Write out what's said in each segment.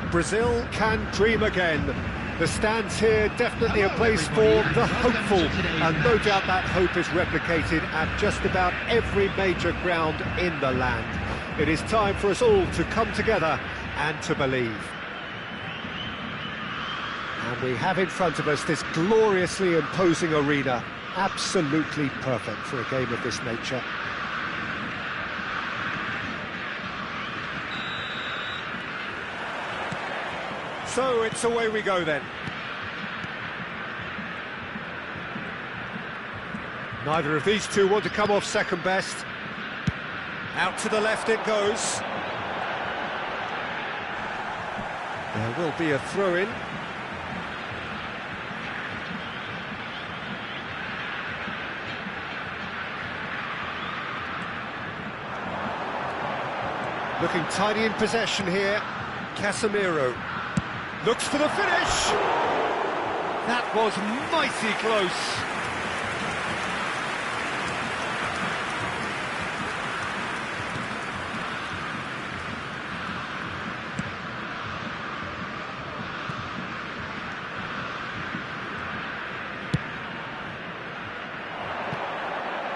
Brazil can dream again. The stands here definitely a place for the hopeful, and no doubt that hope is replicated at just about every major ground in the land. It is time for us all to come together and to believe. And we have in front of us this gloriously imposing arena, absolutely perfect for a game of this nature. So it's away we go then. Neither of these two want to come off second best. Out to the left it goes. There will be a throw-in. Looking tidy in possession here. Casemiro. Looks for the finish! That was mighty close.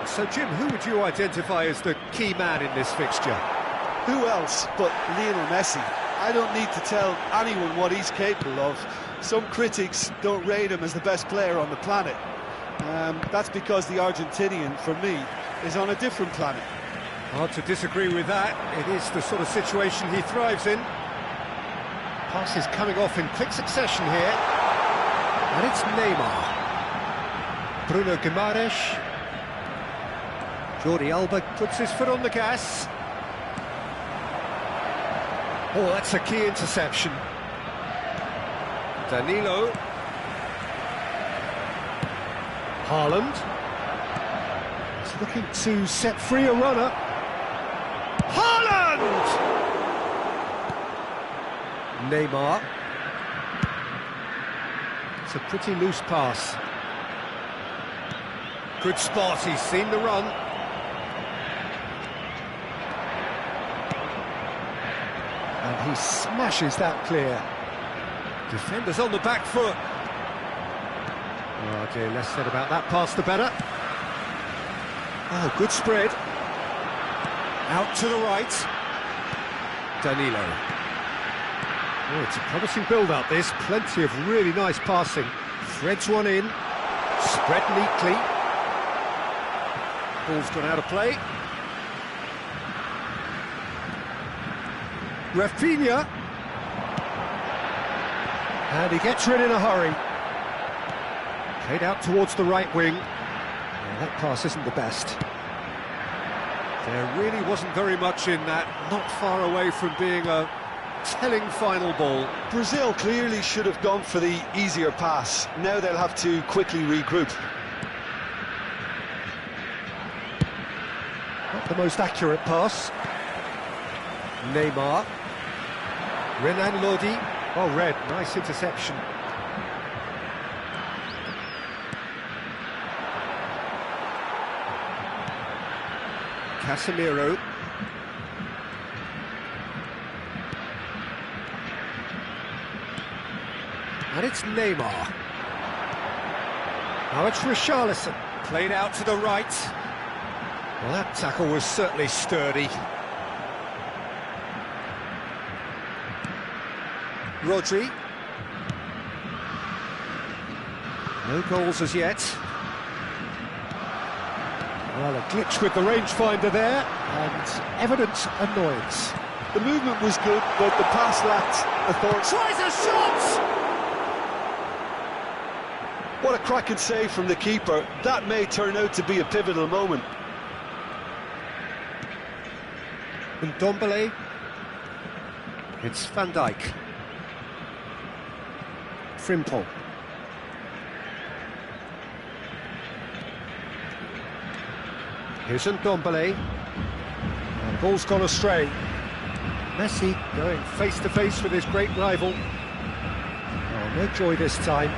So, Jim, who would you identify as the key man in this fixture? Who else but Lionel Messi? I don't need to tell anyone what he's capable of. Some critics don't rate him as the best player on the planet. That's because the Argentinian, for me, is on a different planet. Hard to disagree with that. It is the sort of situation he thrives in. Passes coming off in quick succession here. And it's Neymar. Bruno Guimaraes. Jordi Alba puts his foot on the gas. Oh, that's a key interception. Danilo. Haaland. He's looking to set free a runner. Haaland! Neymar. It's a pretty loose pass. Good spot, he's seen the run. And he smashes that clear. Defenders on the back foot. Oh dear, less said about that pass the better. Oh, good spread. Out to the right. Danilo. Oh, it's a promising build-up, this. Plenty of really nice passing. Threads one in. Spread neatly. Ball's gone out of play. Rafinha. And he gets rid in a hurry. Played out towards the right wing. Yeah, that pass isn't the best. There really wasn't very much in that, not far away from being a telling final ball. Brazil clearly should have gone for the easier pass. Now they'll have to quickly regroup. Not the most accurate pass. Neymar. Renan Lodi. Oh, Red, nice interception. Casemiro. And it's Neymar. Now it's Richarlison. Played out to the right. Well, that tackle was certainly sturdy. Rodri. No goals as yet. Well, a glitch with the rangefinder there, and evident annoyance. The movement was good, but the pass lacked authority. Tries a shot! What a cracking save from the keeper. That may turn out to be a pivotal moment. Ndombele. It's Van Dijk. Frimpong. Here's Ndombele. And ball's gone astray. Messi going face-to-face with his great rival. Oh, no joy this time.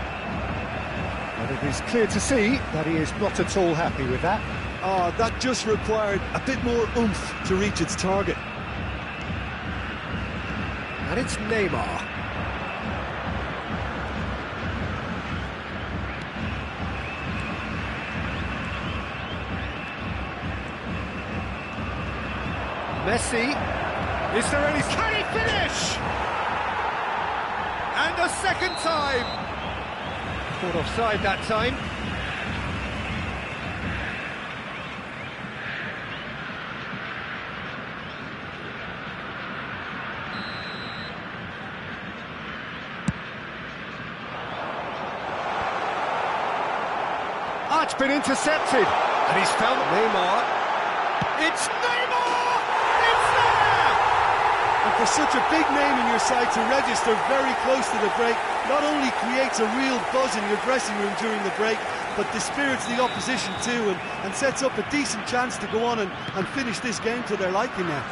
But it is clear to see that he is not at all happy with that. Oh, that just required a bit more oomph to reach its target. And it's Neymar. Messi. Is there any... Can he finish? And a second time. Caught offside that time. It's been intercepted, and he's found Neymar. It's Neymar! It's there! And for such a big name in your side to register very close to the break, not only creates a real buzz in your dressing room during the break, but dispirits the opposition too, and sets up a decent chance to go on and finish this game to their liking now.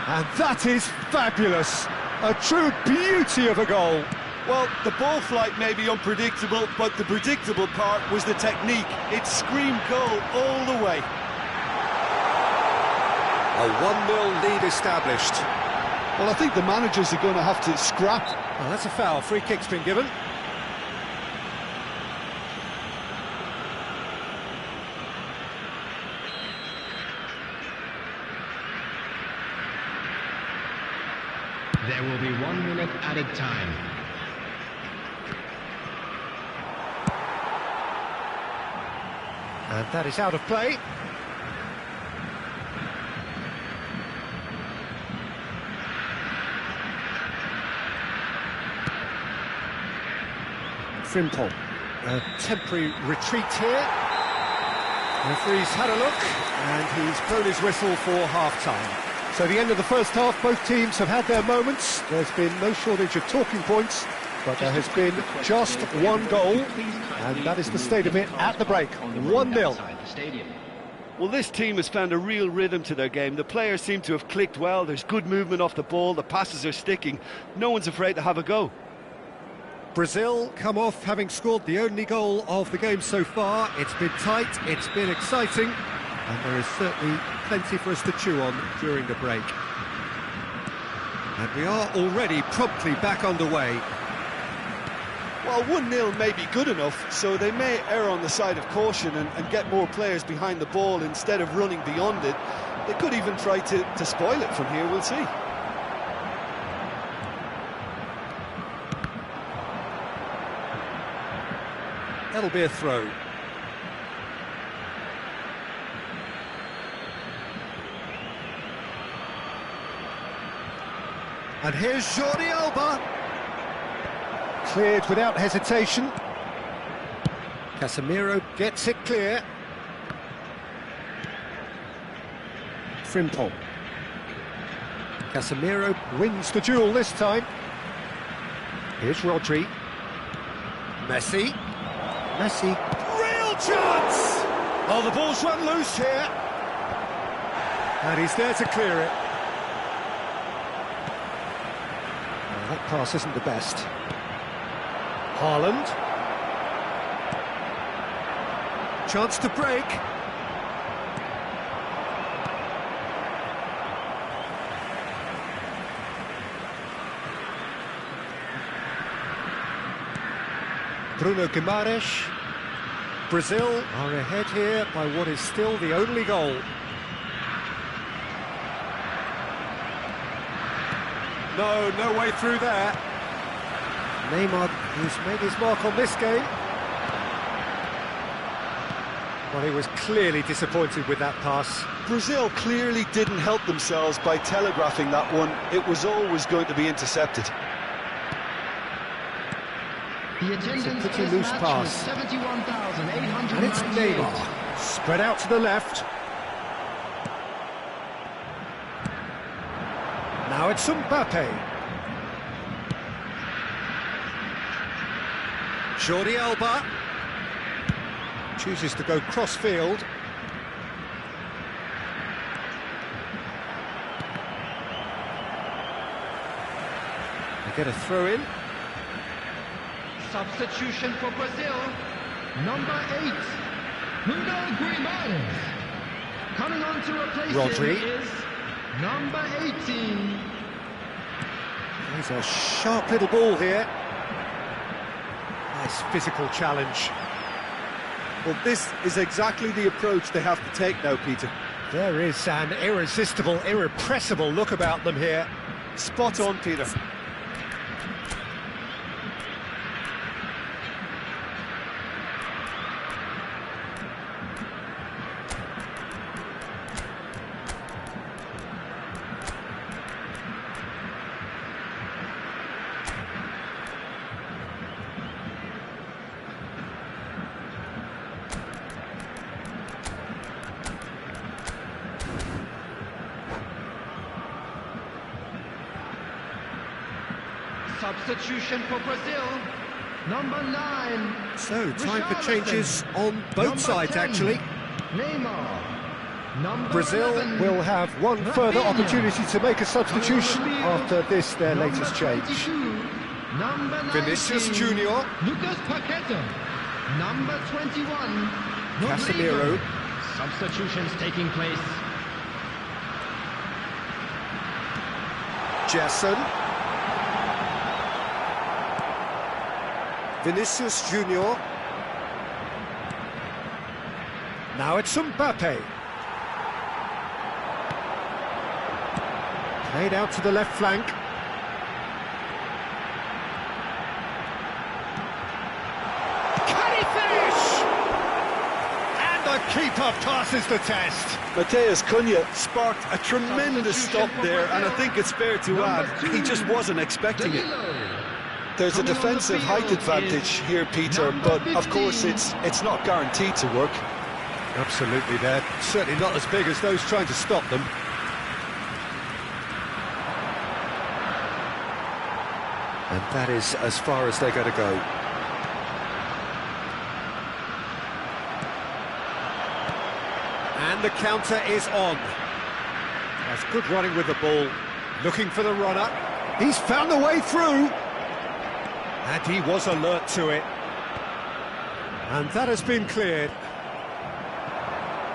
And that is fabulous! A true beauty of a goal. Well, the ball flight may be unpredictable, but the predictable part was the technique. It screamed goal all the way. A 1-0 lead established. Well, I think the managers are going to have to scrap. Well, that's a foul. Free kick's been given. There will be 1 minute added time. And that is out of play. Frimpong. A temporary retreat here. The referee's had a look, and he's blown his whistle for half-time. So the end of the first half, both teams have had their moments. There's been no shortage of talking points, but there has been just one goal, and that is the state of it at the break, 1-0. Well, this team has found a real rhythm to their game. The players seem to have clicked well. There's good movement off the ball. The passes are sticking. No one's afraid to have a go. Brazil come off having scored the only goal of the game so far. It's been tight, it's been exciting, and there is certainly plenty for us to chew on during the break. And we are already promptly back underway. Well, 1-0 may be good enough, so they may err on the side of caution and get more players behind the ball instead of running beyond it. They could even try to spoil it from here, we'll see. That'll be a throw. And here's Jordi Alba. Cleared without hesitation. Casemiro gets it clear. Frimpong. Casemiro wins the duel this time. Here's Rodri. Messi. Messi. Real chance! Oh, the ball's run loose here. And he's there to clear it. Oh, that pass isn't the best. Haaland. Chance to break. Bruno Guimaraes. Brazil are ahead here by what is still the only goal. No way through there. Neymar, who's made his mark on this game. Well, he was clearly disappointed with that pass. Brazil clearly didn't help themselves by telegraphing that one. It was always going to be intercepted. The attendance pretty is loose matched pass. with 71,898. And it's Neymar. Spread out to the left. Now it's Mbappe. Jordi Alba. Chooses to go cross-field. They get a throw-in. Substitution for Brazil. Number 8, Nuno Grimaldo. Coming on to replace Rodri. him is number 18. There's a sharp little ball here. Nice physical challenge. Well, this is exactly the approach they have to take now, Peter. There is an irresistible, irrepressible look about them here. Spot on, Peter. Substitution for Brazil. Number 9. So, time for Richarlison. changes on both Number sides, 10, actually. Neymar. Number Brazil 11, will have one further Rafinha. opportunity to make a substitution after this, their Number latest change. 22, number 19, Vinicius Junior. Lucas Paqueta. Number 21, Casemiro. Rodrigo. Substitutions taking place. Jason. Vinicius Junior. Now it's Mbappe. Played out to the left flank. Can he finish? And the keeper passes the test. Mateus Cunha sparked a tremendous stop there, and I think it's fair to add, he just wasn't expecting it. There's a defensive height advantage here, Peter, but of course it's not guaranteed to work. Absolutely, they're certainly not as big as those trying to stop them. And that is as far as they're going to go. And the counter is on. That's good running with the ball. Looking for the runner. He's found the way through. And he was alert to it. And that has been cleared.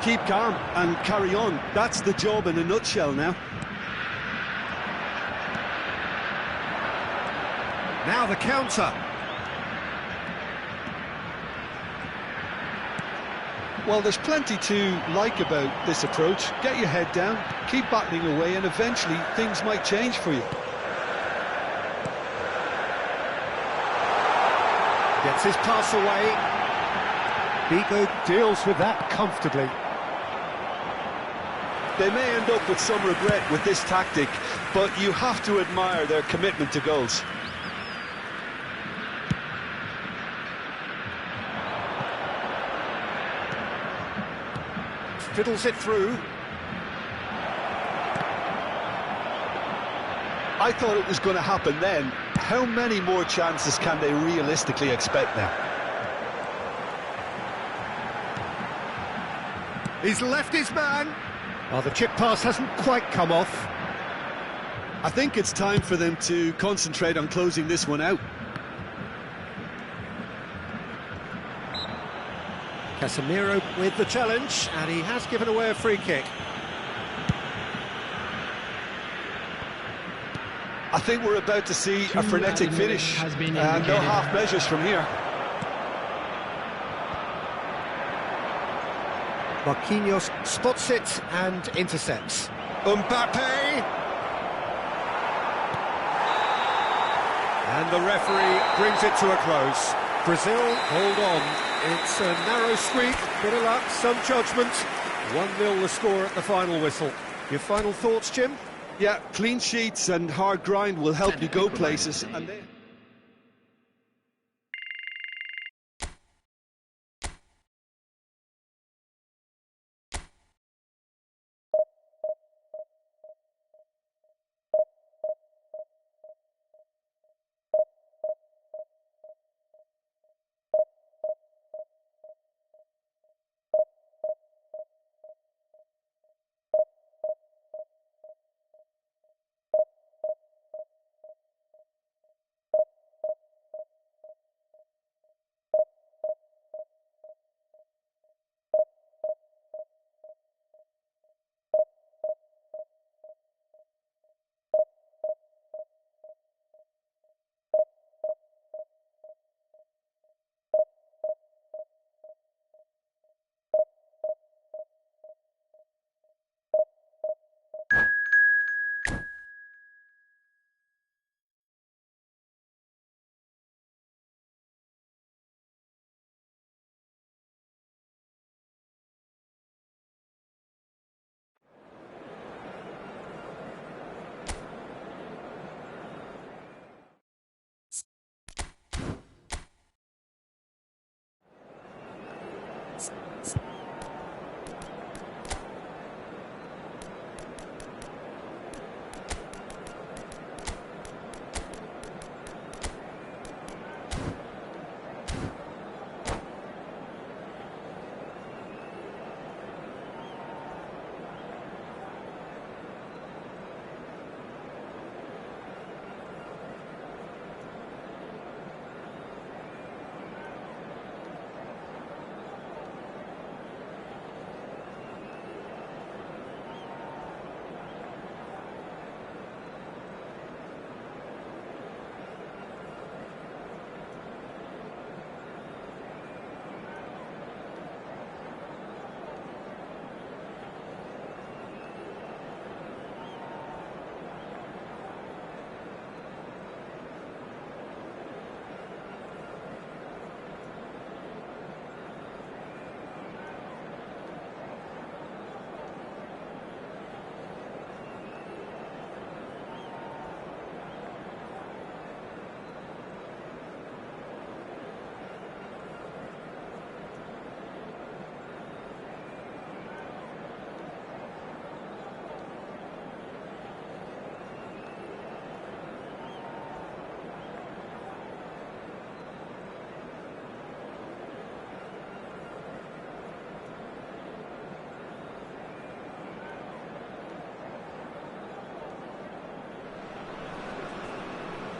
Keep calm and carry on. That's the job in a nutshell now. Now the counter. Well, there's plenty to like about this approach. Get your head down, keep battling away, and eventually things might change for you. Gets his pass away. Vigo deals with that comfortably. They may end up with some regret with this tactic, but you have to admire their commitment to goals. Fiddles it through. I thought it was going to happen then. How many more chances can they realistically expect now? He's left his man. Oh, the chip pass hasn't quite come off. I think it's time for them to concentrate on closing this one out. Casemiro with the challenge, and he has given away a free kick. I think we're about to see a frenetic finish, and no half measures from here. Marquinhos spots it and intercepts. Mbappe! And the referee brings it to a close. Brazil hold on. It's a narrow squeak, bit of luck, some judgment. 1-0 the score at the final whistle. Your final thoughts, Jim? Yeah, clean sheets and hard grind will help you go places. And they...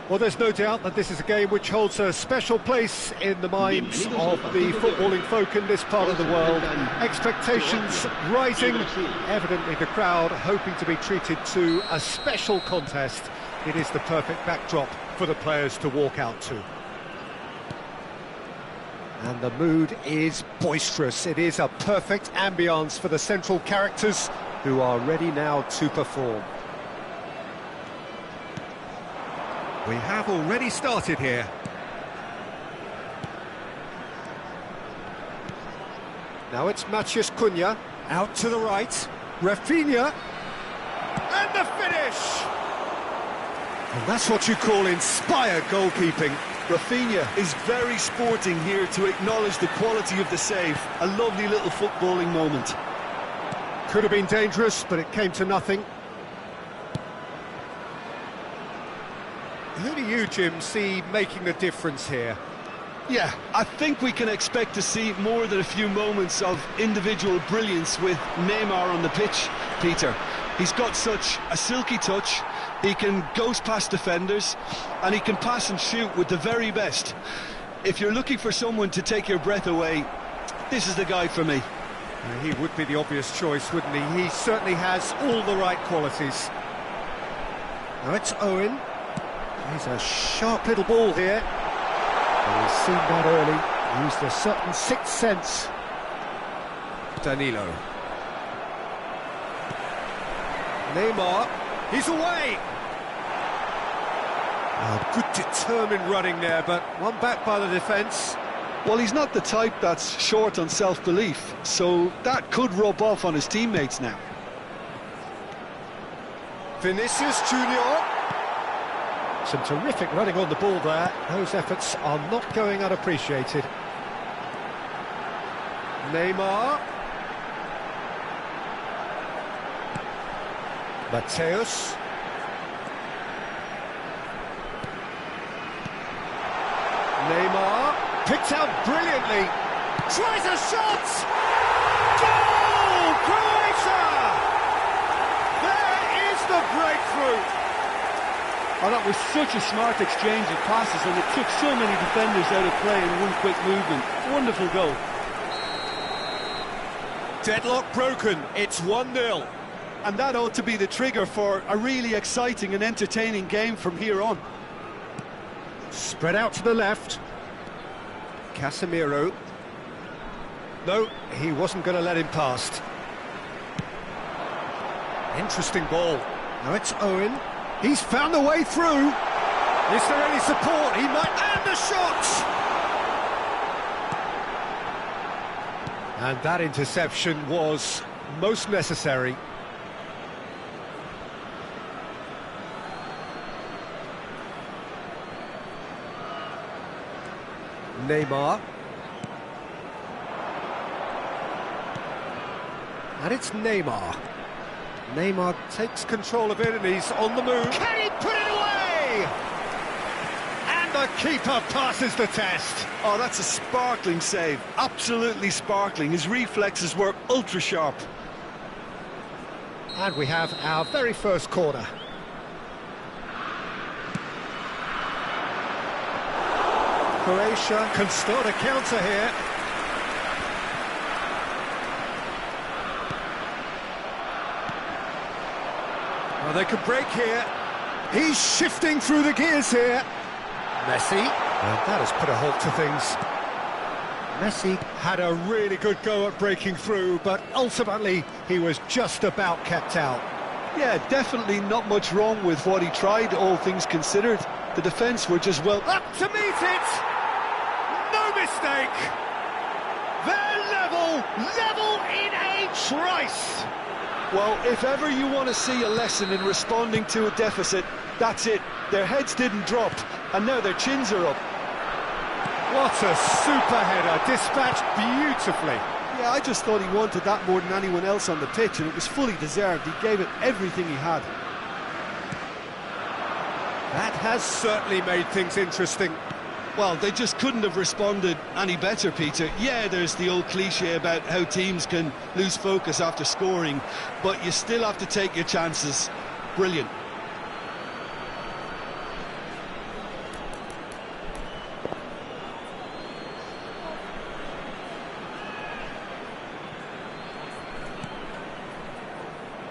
Well, there's no doubt that this is a game which holds a special place in the minds of the footballing folk in this part of the world. Expectations rising, evidently the crowd hoping to be treated to a special contest. It is the perfect backdrop for the players to walk out to. And the mood is boisterous. It is a perfect ambience for the central characters who are ready now to perform. We have already started here. Now it's Matheus Cunha, out to the right. Rafinha, and the finish! And that's what you call inspired goalkeeping. Rafinha is very sporting here to acknowledge the quality of the save. A lovely little footballing moment. Could have been dangerous, but it came to nothing. Who do you, Jim, see making the difference here? Yeah, I think we can expect to see more than a few moments of individual brilliance with Neymar on the pitch, Peter. He's got such a silky touch, he can ghost past defenders, and he can pass and shoot with the very best. If you're looking for someone to take your breath away, this is the guy for me. He would be the obvious choice, wouldn't he? He certainly has all the right qualities. Now it's Owen. He's a sharp little ball here. He's seen that early, used a certain sixth sense. Danilo. Neymar, he's away! Good determined running there, but one back by the defence. Well, he's not the type that's short on self-belief, so that could rub off on his teammates now. Vinicius Junior. Some terrific running on the ball there. Those efforts are not going unappreciated. Neymar. Mateus. Neymar. Picked out brilliantly. Tries a shot! Goal! Croatia! There is the breakthrough! Oh, that was such a smart exchange of passes, and it took so many defenders out of play in one quick movement. Wonderful goal. Deadlock broken, it's 1-0. And that ought to be the trigger for a really exciting and entertaining game from here on. Spread out to the left. Casemiro. No, he wasn't going to let him past. Interesting ball. Now it's Owen. He's found a way through. Is there any support? He might... And a shot! And that interception was most necessary. Neymar. And it's Neymar. Neymar takes control of it and he's on the move. Can he put it away? And the keeper passes the test. Oh, that's a sparkling save. Absolutely sparkling. His reflexes were ultra sharp. And we have our very first corner. Croatia can start a counter here. Well, they could break here. He's shifting through the gears here. Messi. And that has put a halt to things. Messi had a really good go at breaking through, but ultimately he was just about kept out. Yeah, definitely not much wrong with what he tried, all things considered. The defence were just well... Up to meet it! No mistake! They're level in a trice! Well, if ever you want to see a lesson in responding to a deficit, that's it. Their heads didn't drop, and now their chins are up. What a super header, dispatched beautifully. Yeah, I just thought he wanted that more than anyone else on the pitch, and it was fully deserved. He gave it everything he had. That has certainly made things interesting. Well, they just couldn't have responded any better, Peter. Yeah, there's the old cliche about how teams can lose focus after scoring, but you still have to take your chances. Brilliant.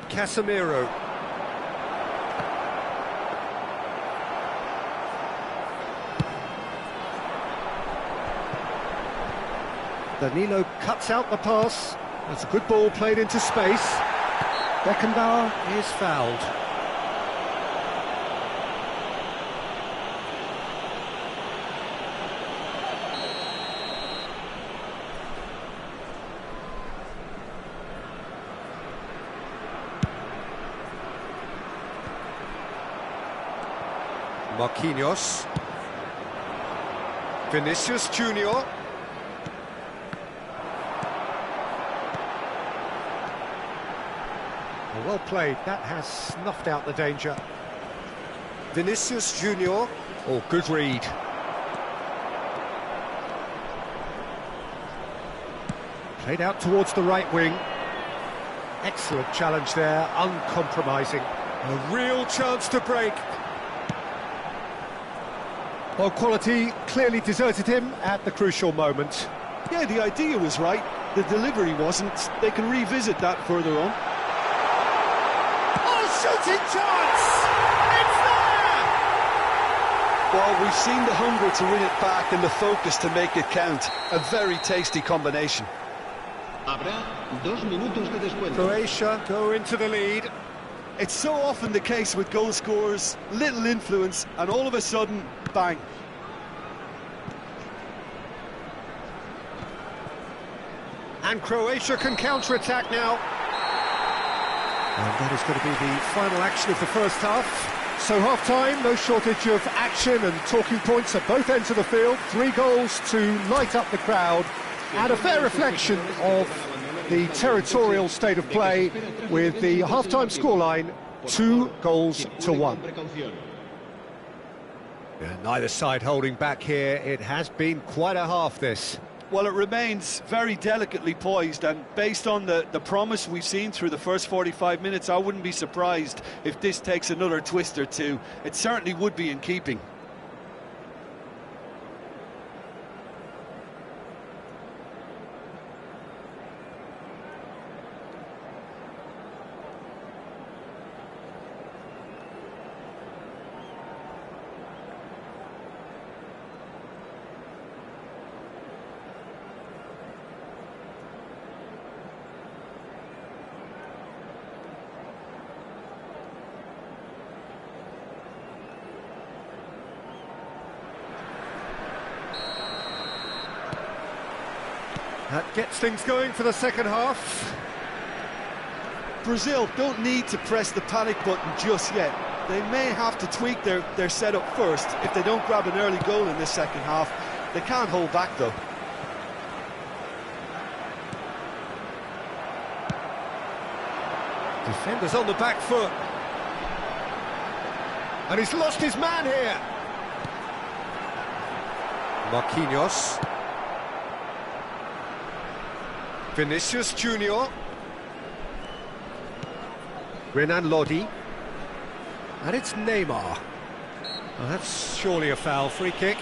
Casemiro. Danilo cuts out the pass. That's a good ball played into space. Beckenbauer is fouled. Marquinhos. Vinicius Junior. Well played, that has snuffed out the danger. Vinicius Junior. Oh, good read. Played out towards the right wing. Excellent challenge there, uncompromising. A real chance to break. Well, quality clearly deserted him at the crucial moment. Yeah, the idea was right, the delivery wasn't. They can revisit that further on. Shooting chance! It's there! Well, we've seen the hunger to win it back and the focus to make it count. A very tasty combination. Habrá 2 minutos de descuento. Croatia go into the lead. It's so often the case with goal scorers, little influence, and all of a sudden, bang. And Croatia can counter-attack now. And that is going to be the final action of the first half. So half-time, no shortage of action and talking points at both ends of the field. 3 goals to light up the crowd, and a fair reflection of the territorial state of play, with the half-time scoreline 2-1. Yeah, neither side holding back here. It has been quite a half, this. Well, it remains very delicately poised, and based on the promise we've seen through the first 45 minutes, I wouldn't be surprised if this takes another twist or two. It certainly would be in keeping. That gets things going for the second half. Brazil don't need to press the panic button just yet. They may have to tweak their setup first if they don't grab an early goal in this second half. They can't hold back, though. Defenders on the back foot. And he's lost his man here. Marquinhos. Vinicius Junior. Renan Lodi. And it's Neymar. Well, that's surely a foul. Free kick.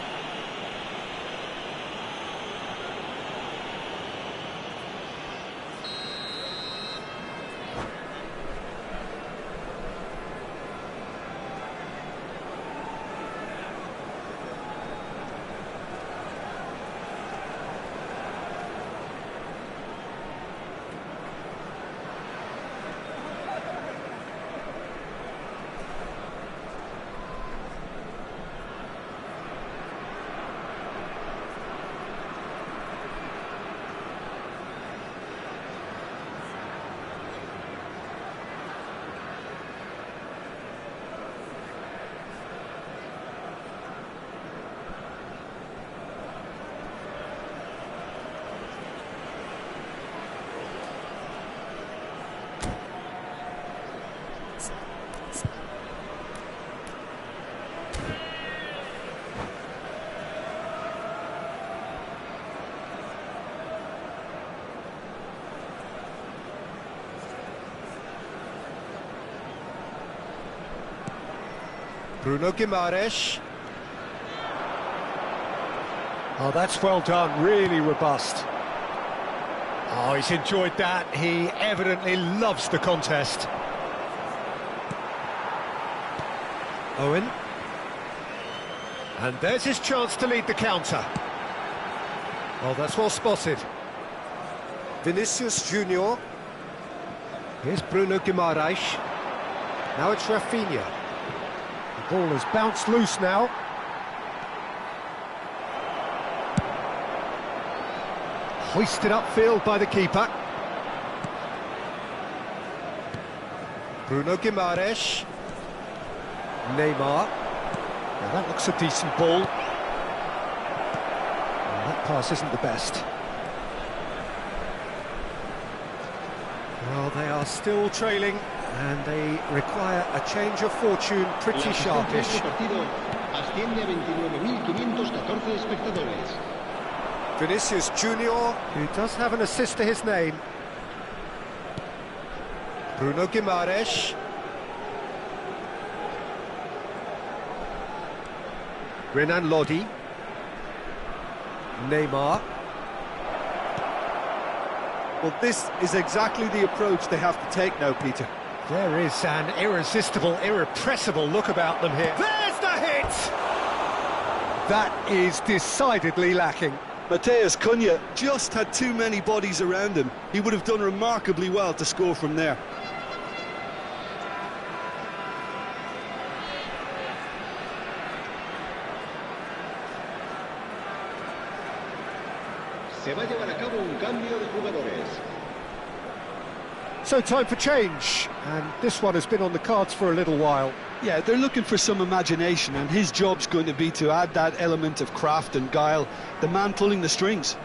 Bruno Guimaraes. Oh, that's well done, really robust. Oh, he's enjoyed that. He evidently loves the contest. Owen. And there's his chance to lead the counter. Oh, that's well spotted. Vinicius Junior. Here's Bruno Guimaraes. Now it's Rafinha. The ball has bounced loose now. Hoisted upfield by the keeper. Bruno Guimaraes. Neymar. Now that looks a decent ball. And that pass isn't the best. Well, they are still trailing, and they require a change of fortune pretty sharpish. Vinicius Junior, who does have an assist to his name. Bruno Guimaraes. Renan Lodi. Neymar. Well, this is exactly the approach they have to take now, Peter. There is an irresistible, irrepressible look about them here. There's the hit! That is decidedly lacking. Matheus Cunha just had too many bodies around him. He would have done remarkably well to score from there. Se va a llevar a cabo un cambio de jugadores. So time for change, and this one has been on the cards for a little while. Yeah, they're looking for some imagination, and his job's going to be to add that element of craft and guile, the man pulling the strings.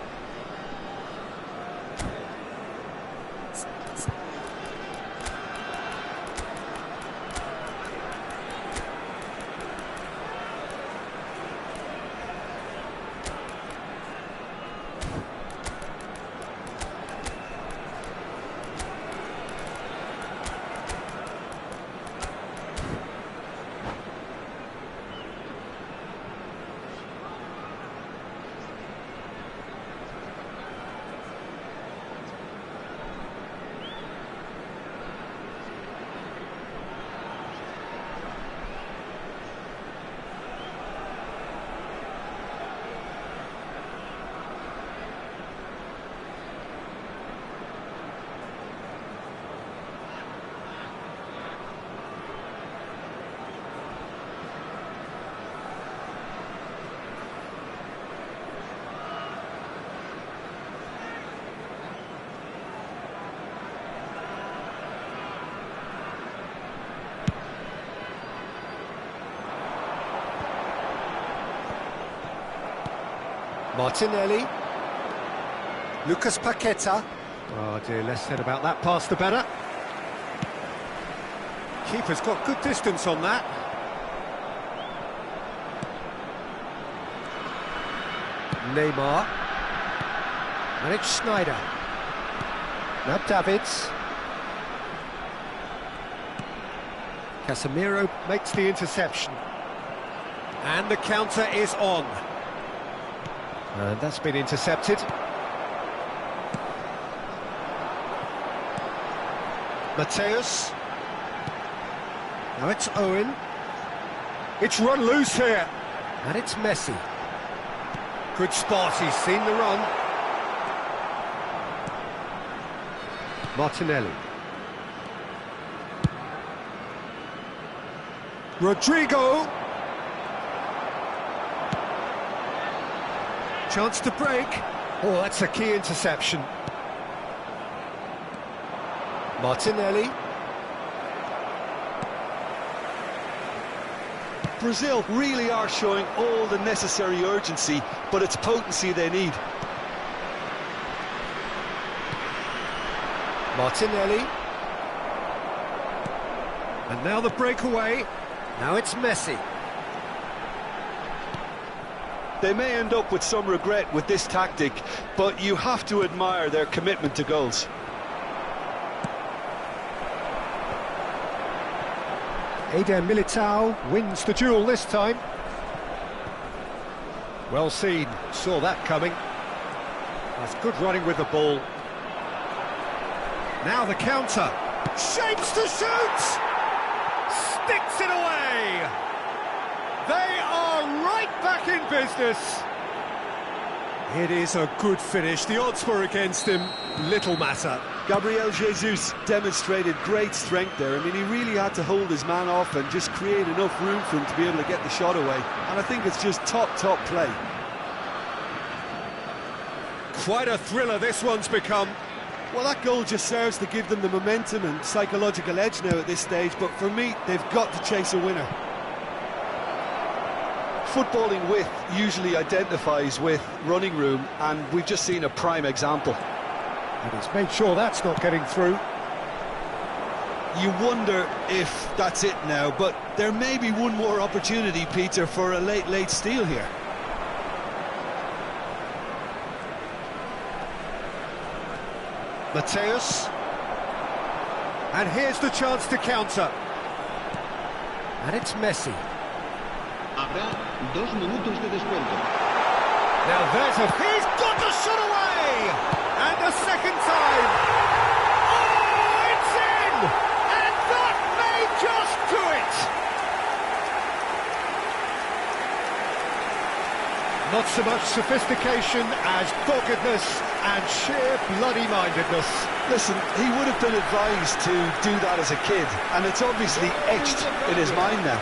Martinelli. Lucas Paqueta. Oh dear, less said about that pass the better. Keeper's got good distance on that. Neymar. And it's Schneider. Now Davids. Casemiro makes the interception. And the counter is on. And that's been intercepted. Mateus. Now it's Owen. It's run loose here. And it's Messi. Good spot, he's seen the run. Martinelli. Rodrigo. Chance to break. Oh, that's a key interception. Martinelli. Brazil really are showing all the necessary urgency, but it's potency they need. Martinelli. And now the breakaway. Now it's Messi. They may end up with some regret with this tactic, but you have to admire their commitment to goals. Eder Militao wins the duel this time. Well seen, saw that coming. That's good running with the ball. Now the counter. Shapes to shoot! Sticks it away! They are right back in business. It is a good finish. The odds were against him. Little matter. Gabriel Jesus demonstrated great strength there. I mean, he really had to hold his man off and just create enough room for him to be able to get the shot away. And I think it's just top play. Quite a thriller this one's become. Well, that goal just serves to give them the momentum and psychological edge now at this stage, but for me, they've got to chase a winner. Footballing width usually identifies with running room, and we've just seen a prime example. And he's made sure that's not getting through. You wonder if that's it now, but there may be one more opportunity, Peter, for a late steal here. Mateus. And here's the chance to counter. And it's Messi. Habrá 2 minutos de descuento. Now there's he's got the shot away! And a second time! Oh, it's in! And that may just do it! Not so much sophistication as doggedness and sheer bloody-mindedness. Listen, he would have been advised to do that as a kid, and it's obviously etched in his mind now.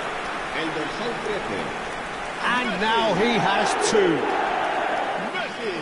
El dorsal 13. And now he has 2. Messi.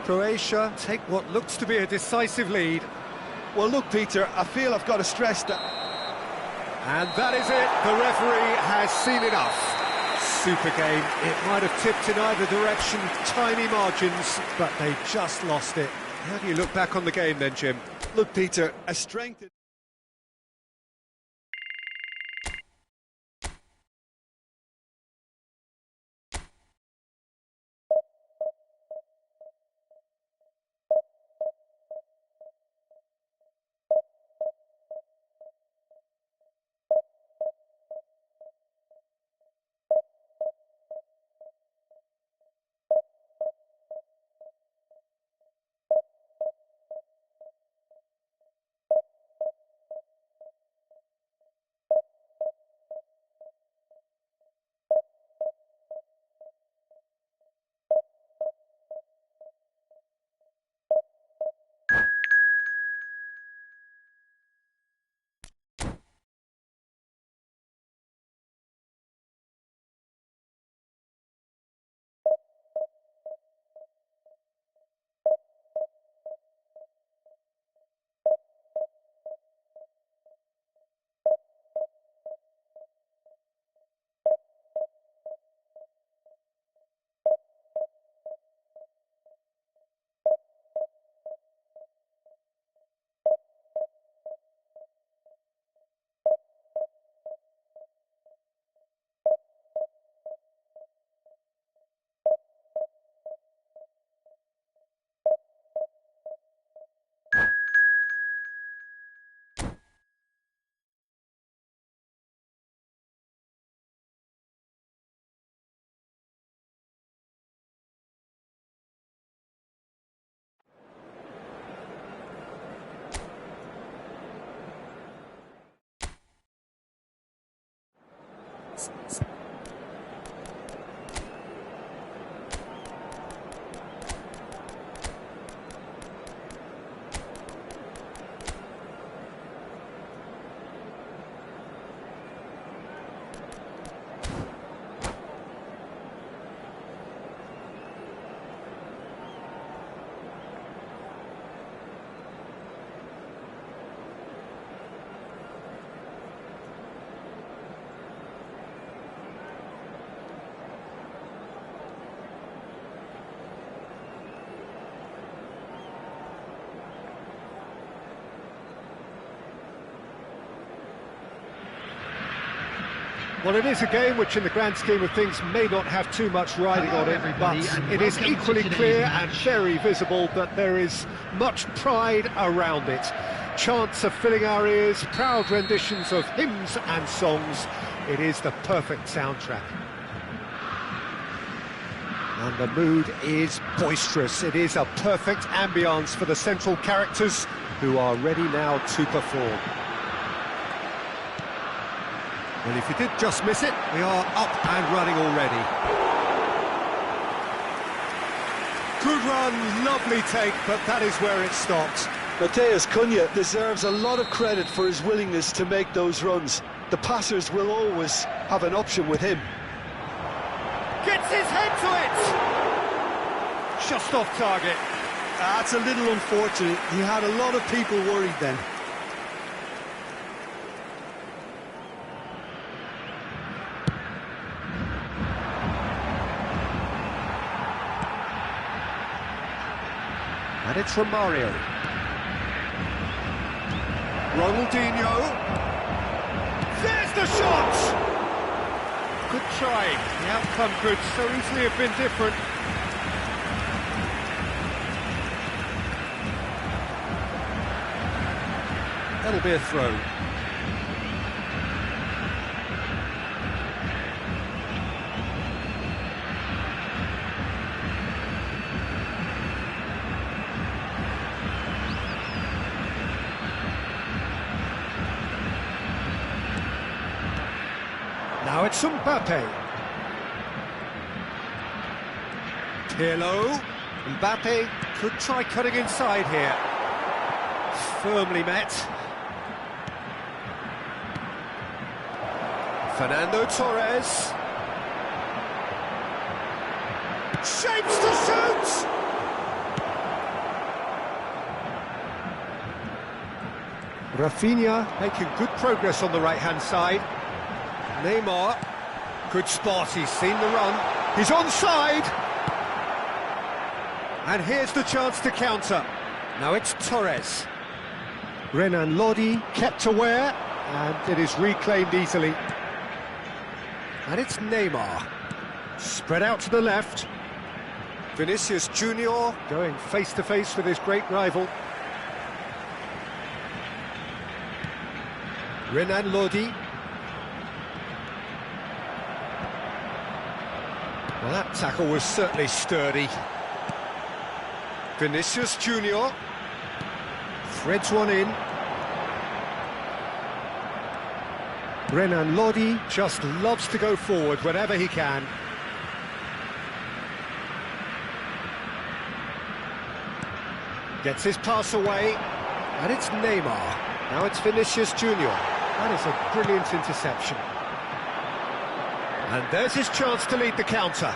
Croatia take what looks to be a decisive lead. Well, look, Peter, I feel I've got to stress that. And that is it. The referee has seen enough. Super game. It might have tipped in either direction, tiny margins, but they just lost it. How do you look back on the game then, Jim? Look, Peter, a strength... Well, it is a game which, in the grand scheme of things, may not have too much riding on it, but it is equally clear and very visible that there is much pride around it. Chants are filling our ears, proud renditions of hymns and songs. It is the perfect soundtrack. And the mood is boisterous. It is a perfect ambience for the central characters, who are ready now to perform. Well, if you did just miss it, we are up and running already. Good run, lovely take, but that is where it stops. Mateus Cunha deserves a lot of credit for his willingness to make those runs. The passers will always have an option with him. Gets his head to it! Just off target. That's a little unfortunate. He had a lot of people worried then. And it's from Mario. Ronaldinho. There's the shot! Good try. The outcome could so easily have been different. That'll be a throw. Now it's Mbappe. Pirlo. Mbappe could try cutting inside here. Firmly met. Fernando Torres. Shapes to shoot! Rafinha making good progress on the right-hand side. Neymar, good spot, he's seen the run. He's onside! And here's the chance to counter. Now it's Torres. Renan Lodi kept aware, and it is reclaimed easily. And it's Neymar. Spread out to the left. Vinicius Junior going face-to-face with his great rival. Renan Lodi. Well, that tackle was certainly sturdy. Vinicius Junior threads one in. Renan Lodi just loves to go forward whenever he can. Gets his pass away, and it's Neymar. Now it's Vinicius Junior. That is a brilliant interception. And there's his chance to lead the counter.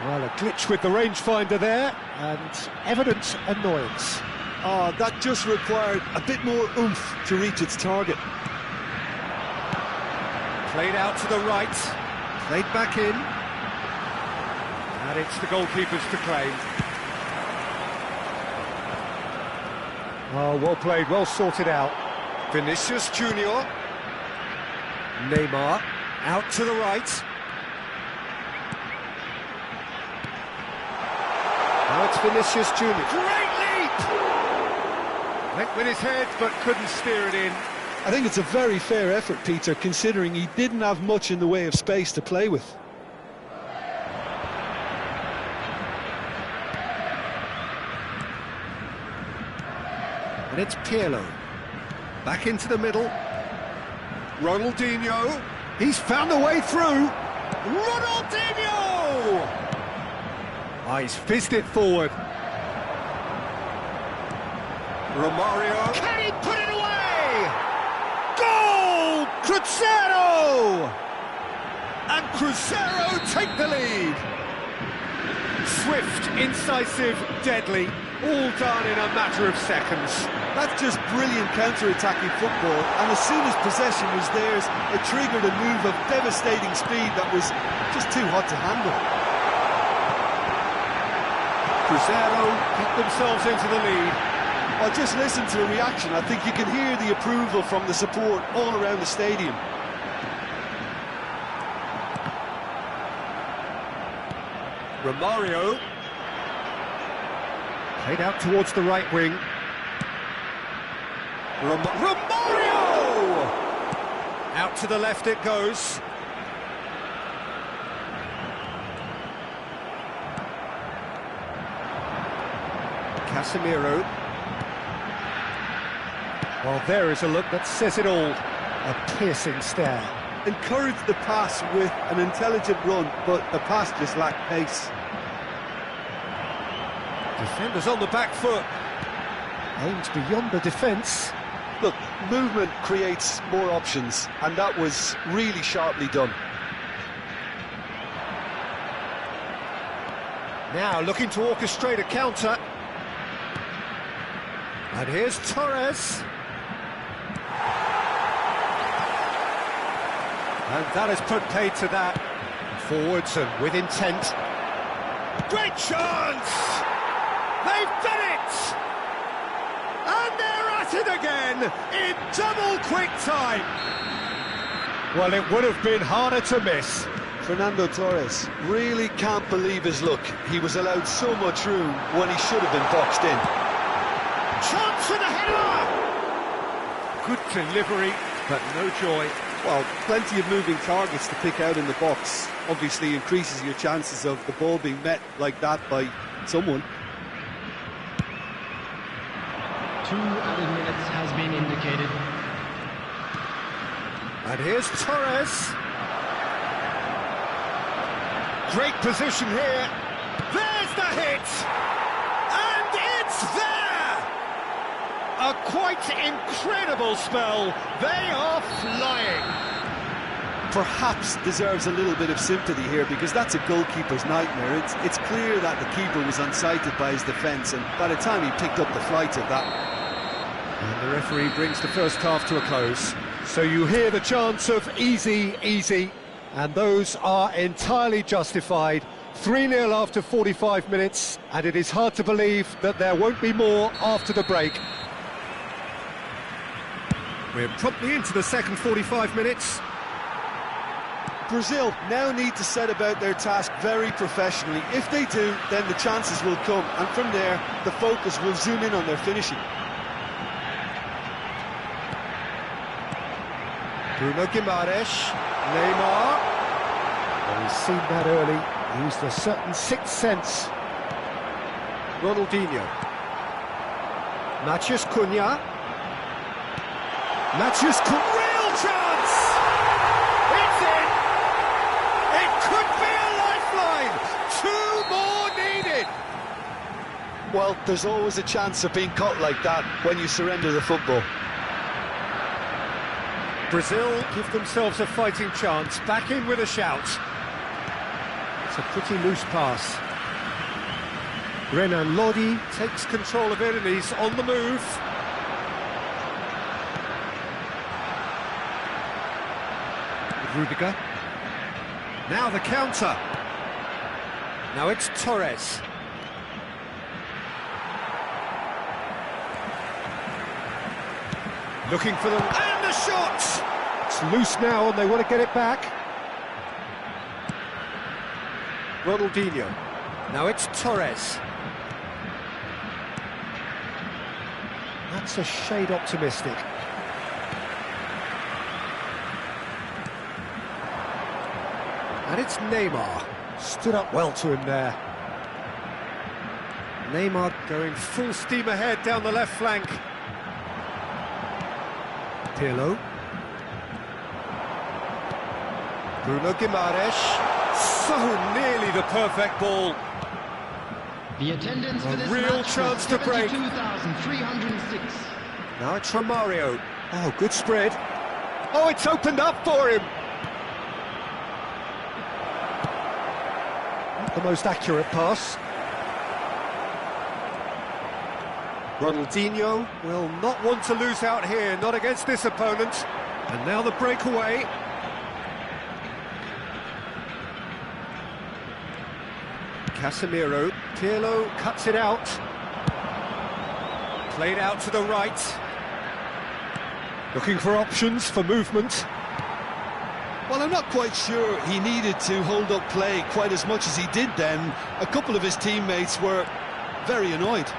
Well, a glitch with the rangefinder there, and evident annoyance. Oh, that just required a bit more oomph to reach its target. Played out to the right, played back in, and it's the goalkeeper's to claim. Oh, well played, well sorted out. Vinicius Junior. Neymar, out to the right. Now it's Vinicius Junior. Great leap! Went with his head, but couldn't steer it in. I think it's a very fair effort, Peter, considering he didn't have much in the way of space to play with. And it's Pirlo. Back into the middle. Ronaldinho. He's found a way through. Ronaldinho! Oh, he's fizzed it forward. Romario. Can he put it away? Goal! Cruzeiro! And Cruzeiro take the lead. Swift, incisive, deadly. All done in a matter of seconds. That's just brilliant counter-attacking football, and as soon as possession was theirs, it triggered a move of devastating speed that was just too hot to handle. Cruzeiro kept themselves into the lead. Well, just listen to the reaction. I think you can hear the approval from the support all around the stadium. Romario. Played out towards the right wing. Romario! Out to the left it goes. Casemiro. Well, there is a look that says it all. A piercing stare. Encouraged the pass with an intelligent run, but the pass just lacked pace. Defenders on the back foot. Aimed beyond the defence. Look, movement creates more options, and that was really sharply done. Now looking to orchestrate a counter. And here's Torres. And that has put paid to that. Forwards and with intent. Great chance! They've done it! And they're at it again in double quick time. Well, it would have been harder to miss. Fernando Torres really can't believe his luck. He was allowed so much room when he should have been boxed in. Chance for the header! Good delivery, but no joy. Well, plenty of moving targets to pick out in the box. Obviously increases your chances of the ball being met like that by someone. 2 added minutes has been indicated. And here's Torres. Great position here. There's the hit! And it's there! A quite incredible spell. They are flying. Perhaps deserves a little bit of sympathy here, because that's a goalkeeper's nightmare. It's clear that the keeper was unsighted by his defence, and by the time he picked up the flight of that... And the Referee brings the first half to a close. So you hear the chants of easy, easy, and those are entirely justified. 3-0 after 45 minutes, and it is hard to believe that there won't be more after the break. We're promptly into the second 45 minutes. Brazil now need to set about their task very professionally. If they do, then the chances will come, and from there, the focus will zoom in on their finishing. Bruno Guimaraes, Neymar. Well, he's seen that early, used a certain sixth sense. Ronaldinho. Matheus Cunha. Matheus Cunha, real chance! It's in! It could be a lifeline! 2 more needed! Well, there's always a chance of being caught like that when you surrender the football. Brazil give themselves a fighting chance, back in with a shout. It's a pretty loose pass. Renan Lodi takes control of it and he's on the move. Rudiger. Now the counter. Now it's Torres. Looking for them, and the shot! It's loose now and they want to get it back. Ronaldinho. Now it's Torres. That's a shade optimistic. And it's Neymar. Stood up well to him there. Neymar going full steam ahead down the left flank. Pirlo. Bruno Guimaraes. So nearly the perfect ball. The attendance for this real match chance was to break. 72,306. Now it's Romario. Oh, good spread. Oh, it's opened up for him. Not the most accurate pass. Ronaldinho will not want to lose out here, not against this opponent. And now the breakaway. Casemiro, Pirlo cuts it out. Played out to the right. Looking for options for movement. Well, I'm not quite sure he needed to hold up play quite as much as he did then. A couple of his teammates were very annoyed.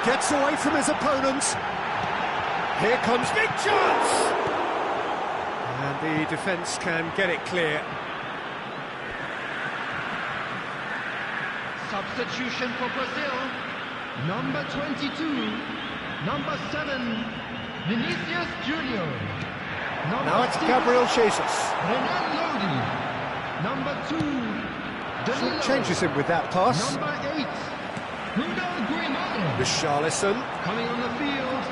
Gets away from his opponent. Here comes big chance! And the defence can get it clear. Substitution for Brazil. Number 22. Number 7. Vinicius Junior. Now it's Gabriel Jesus. Renan Lodi. Number 2. Danilo. Changes him with that pass. Number 8. Bruno Guimaraes. Richarlison. Coming on the field.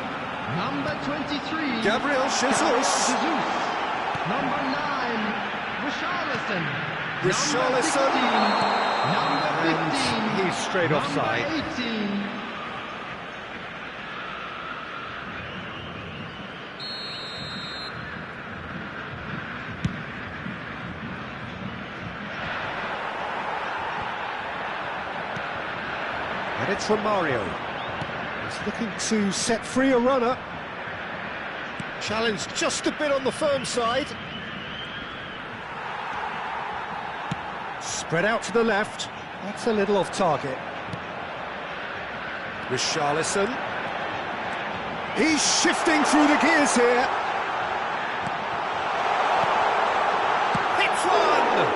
Number 23. Gabriel Jesus. Number 9. Richarlison. Richarlison. Number 15. And he's straight offside. Number 18. And it's Romario. He's looking to set free a runner. Challenged just a bit on the firm side. Spread out to the left. That's a little off target. Richarlison. He's shifting through the gears here. Hits one!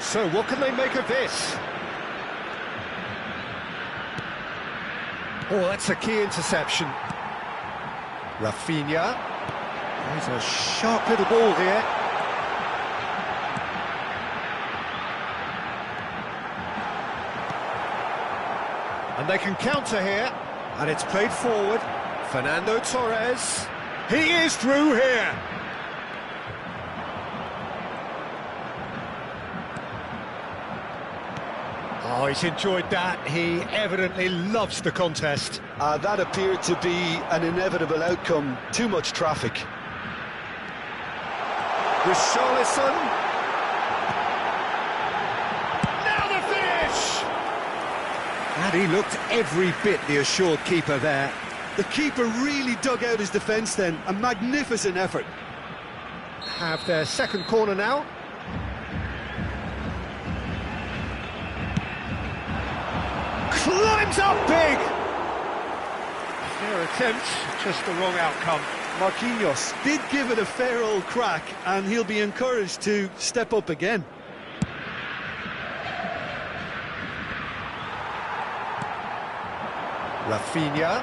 So what can they make of this? Oh, that's a key interception. Rafinha. There's a sharp little ball here. And they can counter here. And it's played forward. Fernando Torres. He is through here. Oh, he's enjoyed that. He evidently loves the contest. That appeared to be an inevitable outcome. Too much traffic. Richarlison. Now the finish! And he looked every bit the assured keeper there. The keeper really dug out his defence then. A magnificent effort. Have their second corner now. Climbs up big! Fair attempt, just the wrong outcome. Marquinhos did give it a fair old crack, and he'll be encouraged to step up again. Rafinha,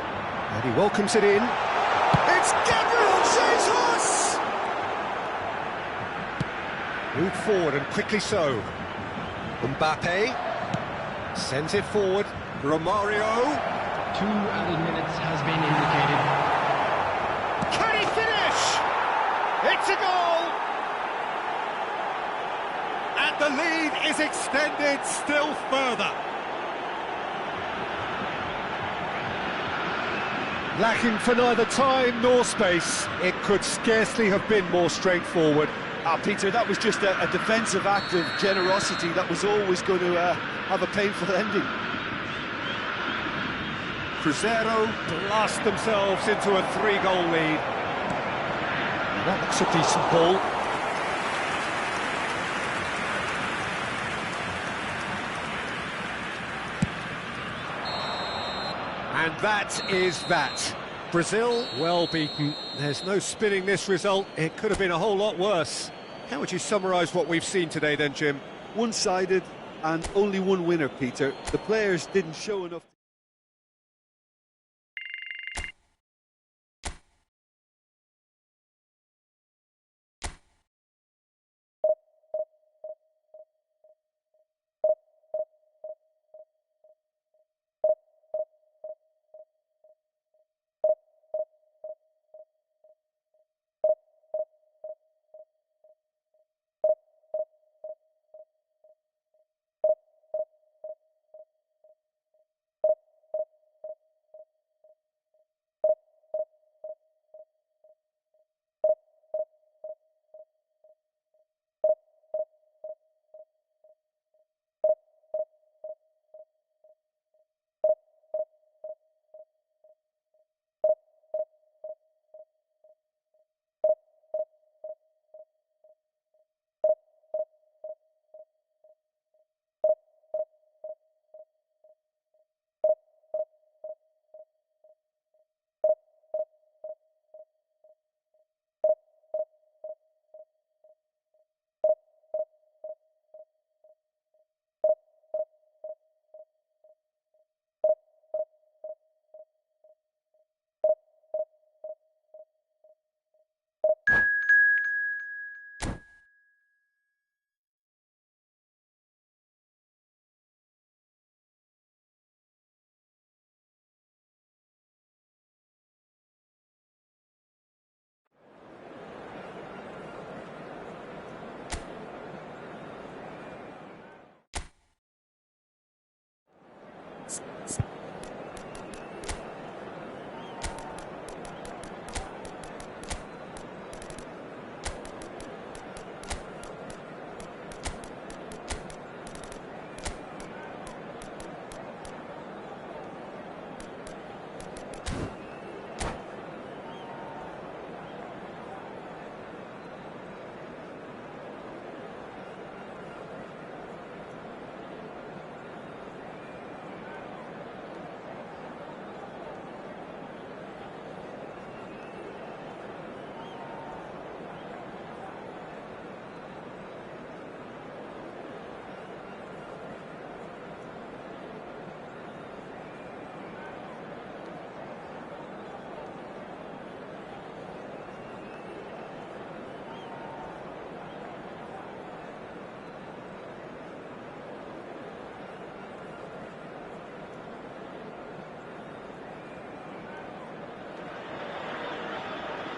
and he welcomes it in. It's Gabriel Jesus! Moved forward and quickly so. Mbappe sends it forward. Romario. 2 added minutes has been indicated. Can he finish? It's a goal! And the lead is extended still further. Lacking for neither time nor space, it could scarcely have been more straightforward. Peter, that was just a defensive act of generosity that was always going to have a painful ending. Cruzeiro blast themselves into a 3-goal lead. That looks a decent ball. And that is that. Brazil, well beaten. There's no spinning this result. It could have been a whole lot worse. How would you summarise what we've seen today then, Jim? One-sided and only one winner, Peter. The players didn't show enough.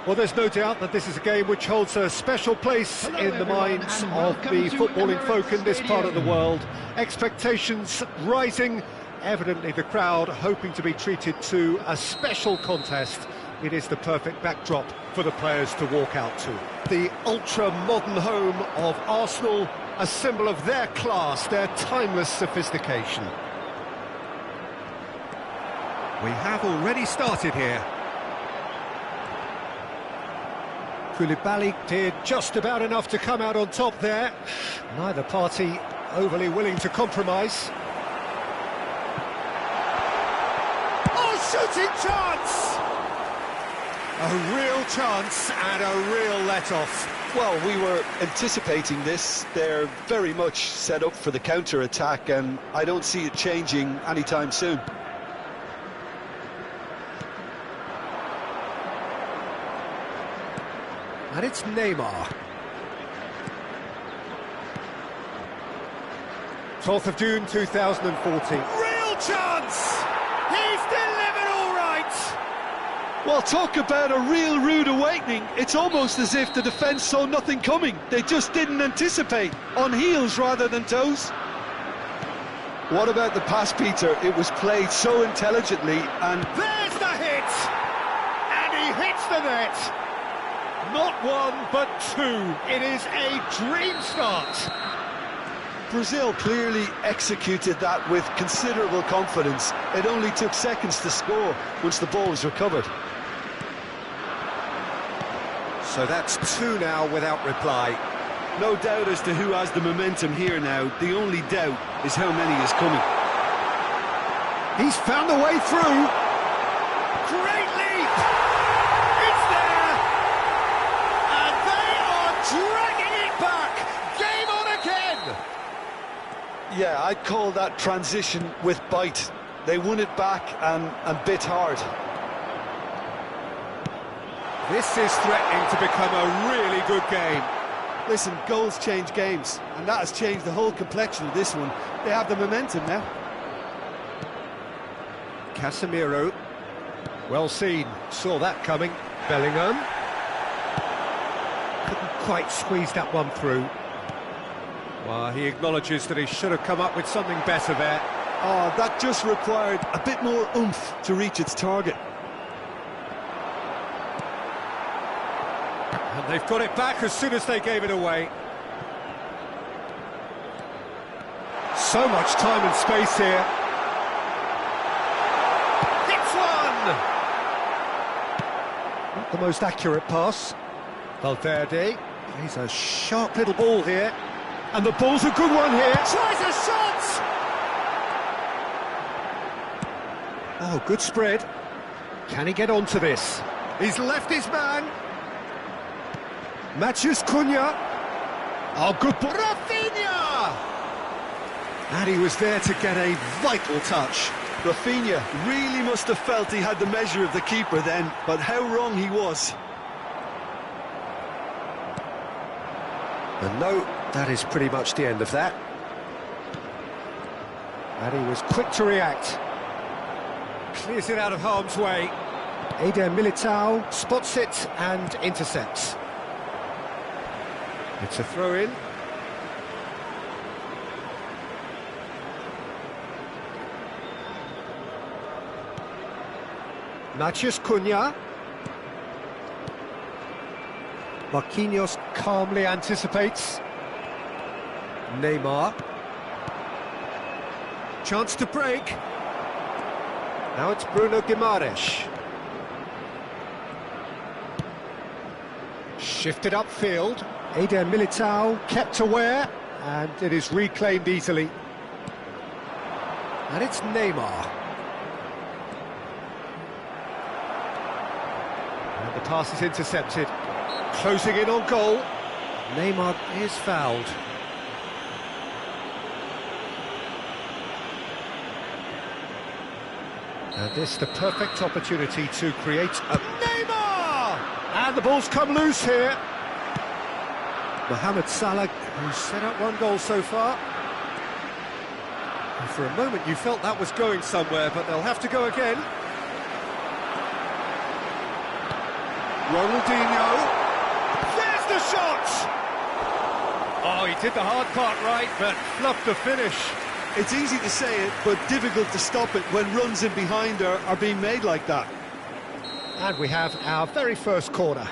Well, there's no doubt that this is a game which holds a special place in the minds of the footballing folk in this part of the world. Expectations rising, evidently the crowd hoping to be treated to a special contest. It is the perfect backdrop for the players to walk out to. The ultra-modern home of Arsenal, a symbol of their class, their timeless sophistication. We have already started here. Koulibaly did just about enough to come out on top there. Neither party overly willing to compromise. Oh, shooting chance! A real chance and a real let-off. Well, we were anticipating this. They're very much set up for the counter-attack, and I don't see it changing anytime soon. And it's Neymar. 12th of June 2014. Real chance! He's delivered all right! Well, talk about a real rude awakening. It's almost as if the defence saw nothing coming. They just didn't anticipate. On heels rather than toes. What about the pass, Peter? It was played so intelligently and... There's the hit! And he hits the net! Not one, but two. It is a dream start. Brazil clearly executed that with considerable confidence. It only took seconds to score once the ball was recovered. So that's two now without reply. No doubt as to who has the momentum here now. The only doubt is how many is coming. He's found a way through. Great leap! It's there! And they are dragging it back! Game on again! Yeah, I'd call that transition with bite. They won it back and bit hard. This is threatening to become a really good game. Listen, goals change games, and that has changed the whole complexion of this one. They have the momentum now. Casemiro, well seen, saw that coming. Bellingham couldn't quite squeeze that one through. Well, he acknowledges that he should have come up with something better there. Oh, that just required a bit more oomph to reach its target. And they've got it back as soon as they gave it away. So much time and space here. Hits one! Not the most accurate pass. Valverde, he's a sharp little ball here. And the ball's a good one here. Tries a shot! Oh, good spread. Can he get onto this? He's left his man. Matheus Cunha. Oh, good ball. Rafinha! And he was there to get a vital touch. Rafinha really must have felt he had the measure of the keeper then, but how wrong he was. And no, that is pretty much the end of that. And he was quick to react. Clears it out of harm's way. Eder Militao spots it and intercepts. It's a throw-in. Matheus Cunha. Marquinhos calmly anticipates. Neymar. Chance to break. Now it's Bruno Guimaraes. Shifted upfield. Eder Militao kept aware, and it is reclaimed easily. And it's Neymar. And the pass is intercepted. Closing in on goal. Neymar is fouled. And this the perfect opportunity to create a... Neymar! And the ball's come loose here. Mohamed Salah, who's set up one goal so far. And for a moment you felt that was going somewhere, but they'll have to go again. Ronaldinho. There's the shot! Oh, he did the hard part right, but fluffed the finish. It's easy to say it, but difficult to stop it when runs in behind are being made like that. And we have our very first corner.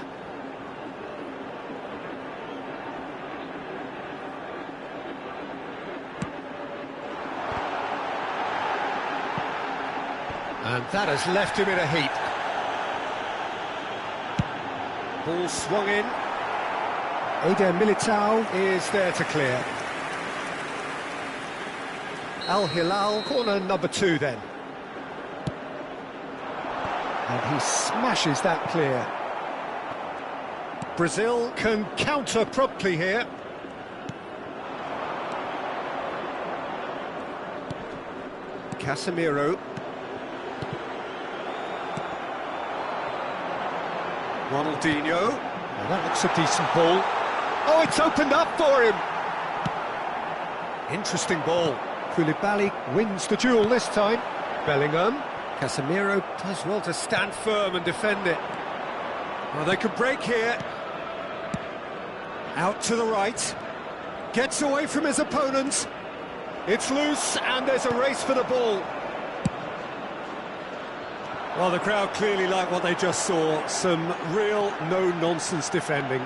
And that has left him in a heap. Ball swung in. Eder Militao is there to clear. Al Hilal, corner number 2 then. And he smashes that clear. Brazil can counter promptly here. Casemiro. Ronaldinho. Well, that looks a decent ball. Oh, it's opened up for him! Interesting ball. Koulibaly wins the duel this time. Bellingham. Casemiro does well to stand firm and defend it. Well, they could break here. Out to the right. Gets away from his opponent. It's loose, and there's a race for the ball. Well, the crowd clearly like what they just saw. Some real no-nonsense defending.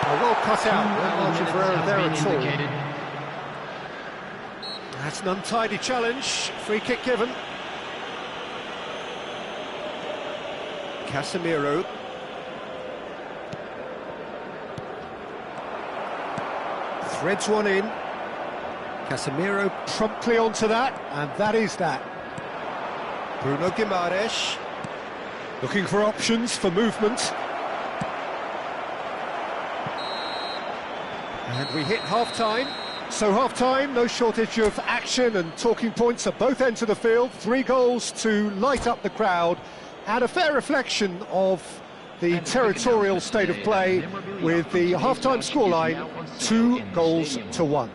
Well cut out. No margin for error there at all. That's an untidy challenge. Free kick given. Casemiro. Threads one in. Casemiro promptly onto that, and that is that. Bruno Guimaraes. Looking for options for movement. And we hit half-time. So half-time, no shortage of action and talking points at both ends of the field. 3 goals to light up the crowd, and a fair reflection of the territorial state of play, with the half-time scoreline 2-1.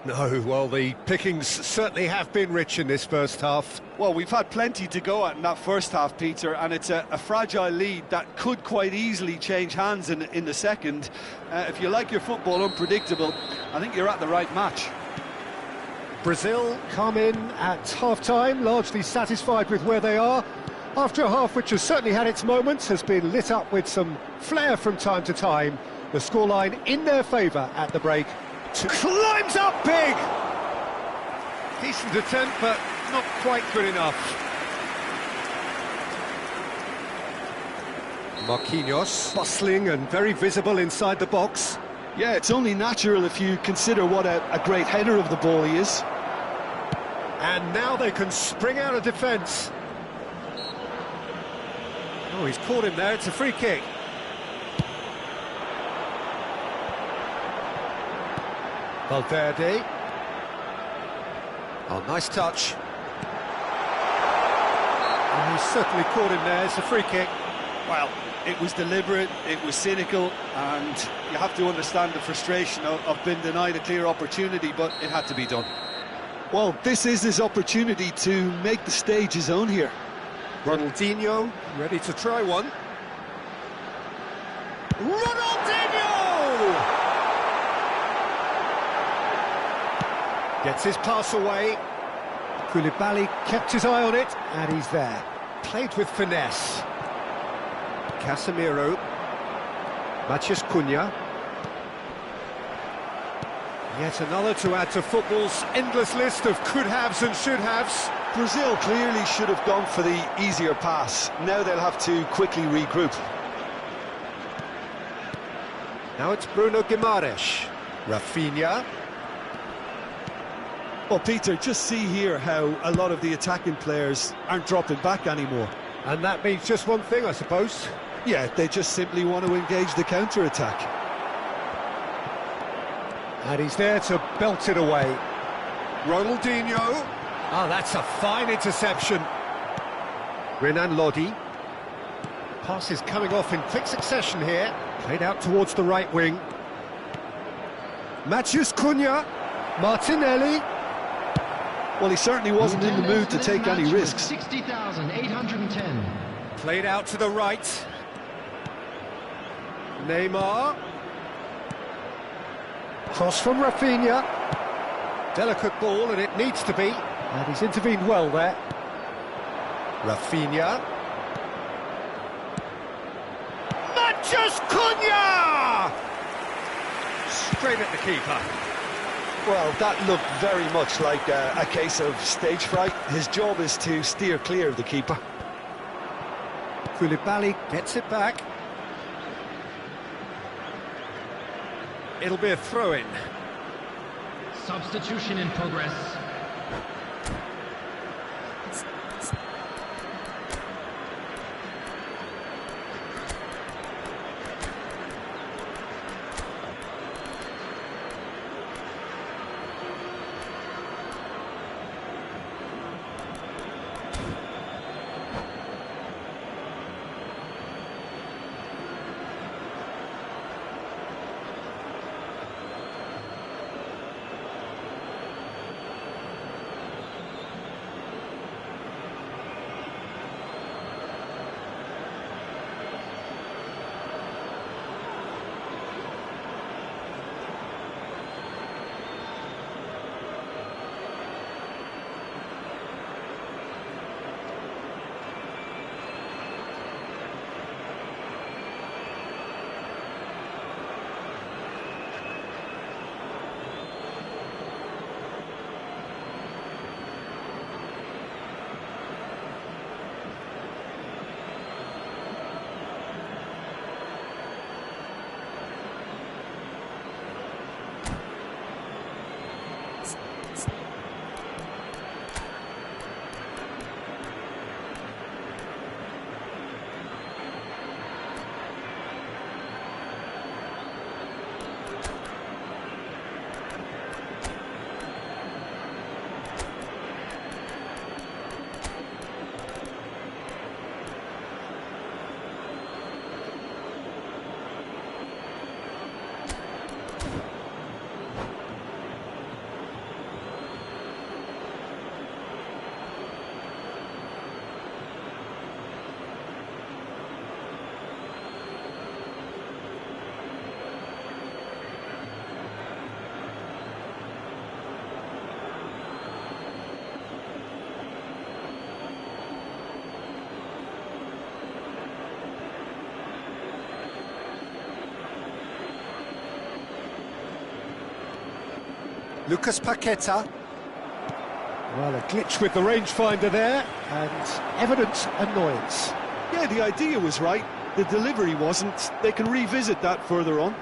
No, well, the pickings certainly have been rich in this first half. Well, we've had plenty to go at in that first half, Peter, and it's a fragile lead that could quite easily change hands in the second. If you like your football unpredictable, I think you're at the right match. Brazil come in at half-time, largely satisfied with where they are, after a half which has certainly had its moments, has been lit up with some flair from time to time. The scoreline in their favour at the break. Climbs up big! Decent attempt, but not quite good enough. Marquinhos, bustling and very visible inside the box. Yeah, it's only natural if you consider what a great header of the ball he is. And now they can spring out of defence. Oh, he's caught him there, it's a free kick. Valverde. Oh, nice touch. And he's certainly caught him there, it's a free kick. Well, it was deliberate, it was cynical, and you have to understand the frustration of being denied a clear opportunity, but it had to be done. Well, this is his opportunity to make the stage his own here. Ronaldinho, ready to try one. Ronaldinho! Gets his pass away. Koulibaly kept his eye on it, and he's there. Played with finesse. Casemiro. Matheus Cunha. Yet another to add to football's endless list of could-haves and should-haves. Brazil clearly should have gone for the easier pass. Now they'll have to quickly regroup. Now it's Bruno Guimaraes. Rafinha. Well, Peter, just see here how a lot of the attacking players aren't dropping back anymore. And that means just one thing, I suppose. Yeah, they just simply want to engage the counter-attack. And he's there to belt it away. Ronaldinho. Oh, that's a fine interception. Renan Lodi. Pass is coming off in quick succession here. Played out towards the right wing. Matheus Cunha. Martinelli. Well, he certainly wasn't in the mood to take any risks. 60,810. Played out to the right. Neymar. Cross from Rafinha. Delicate ball, and it needs to be. And he's intervened well there. Rafinha. Manchus Cunha! Straight at the keeper. Well, that looked very much like a case of stage fright. His job is to steer clear of the keeper. Koulibaly gets it back. It'll be a throw-in. Substitution in progress. Lucas Paqueta. Well, a glitch with the rangefinder there, and evident annoyance. Yeah, the idea was right. The delivery wasn't. They can revisit that further on.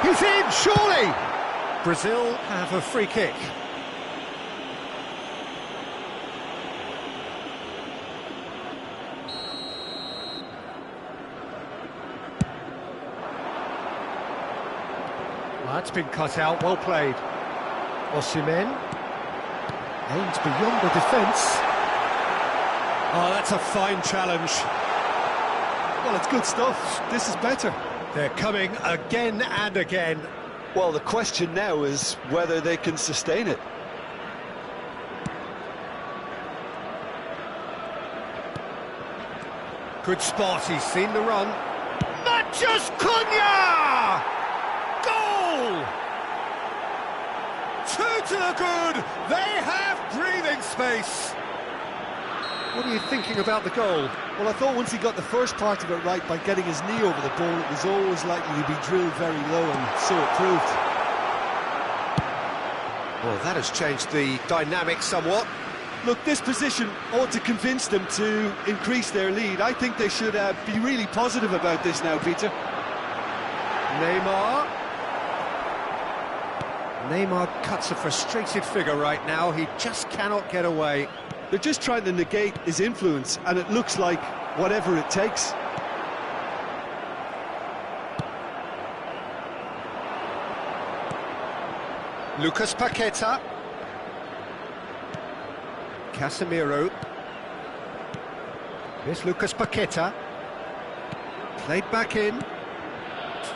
He's in, surely! Brazil have a free kick. Well, that's been cut out, well played. Osimhen aims beyond the defence. Oh, that's a fine challenge. Well, it's good stuff. This is better. They're coming again and again. Well, the question now is whether they can sustain it. Good spot, he's seen the run. Manchus Cunha! Goal! 2 to the good. They have breathing space. What are you thinking about the goal? Well, I thought once he got the first part of it right by getting his knee over the ball, it was always likely to be drilled very low, and so it proved. Well, that has changed the dynamic somewhat. Look, this position ought to convince them to increase their lead. I think they should be really positive about this now, Peter. Neymar. Neymar cuts a frustrated figure right now. He just cannot get away. They're just trying to negate his influence, and it looks like whatever it takes. Lucas Paqueta. Casemiro. Here's Lucas Paqueta. Played back in.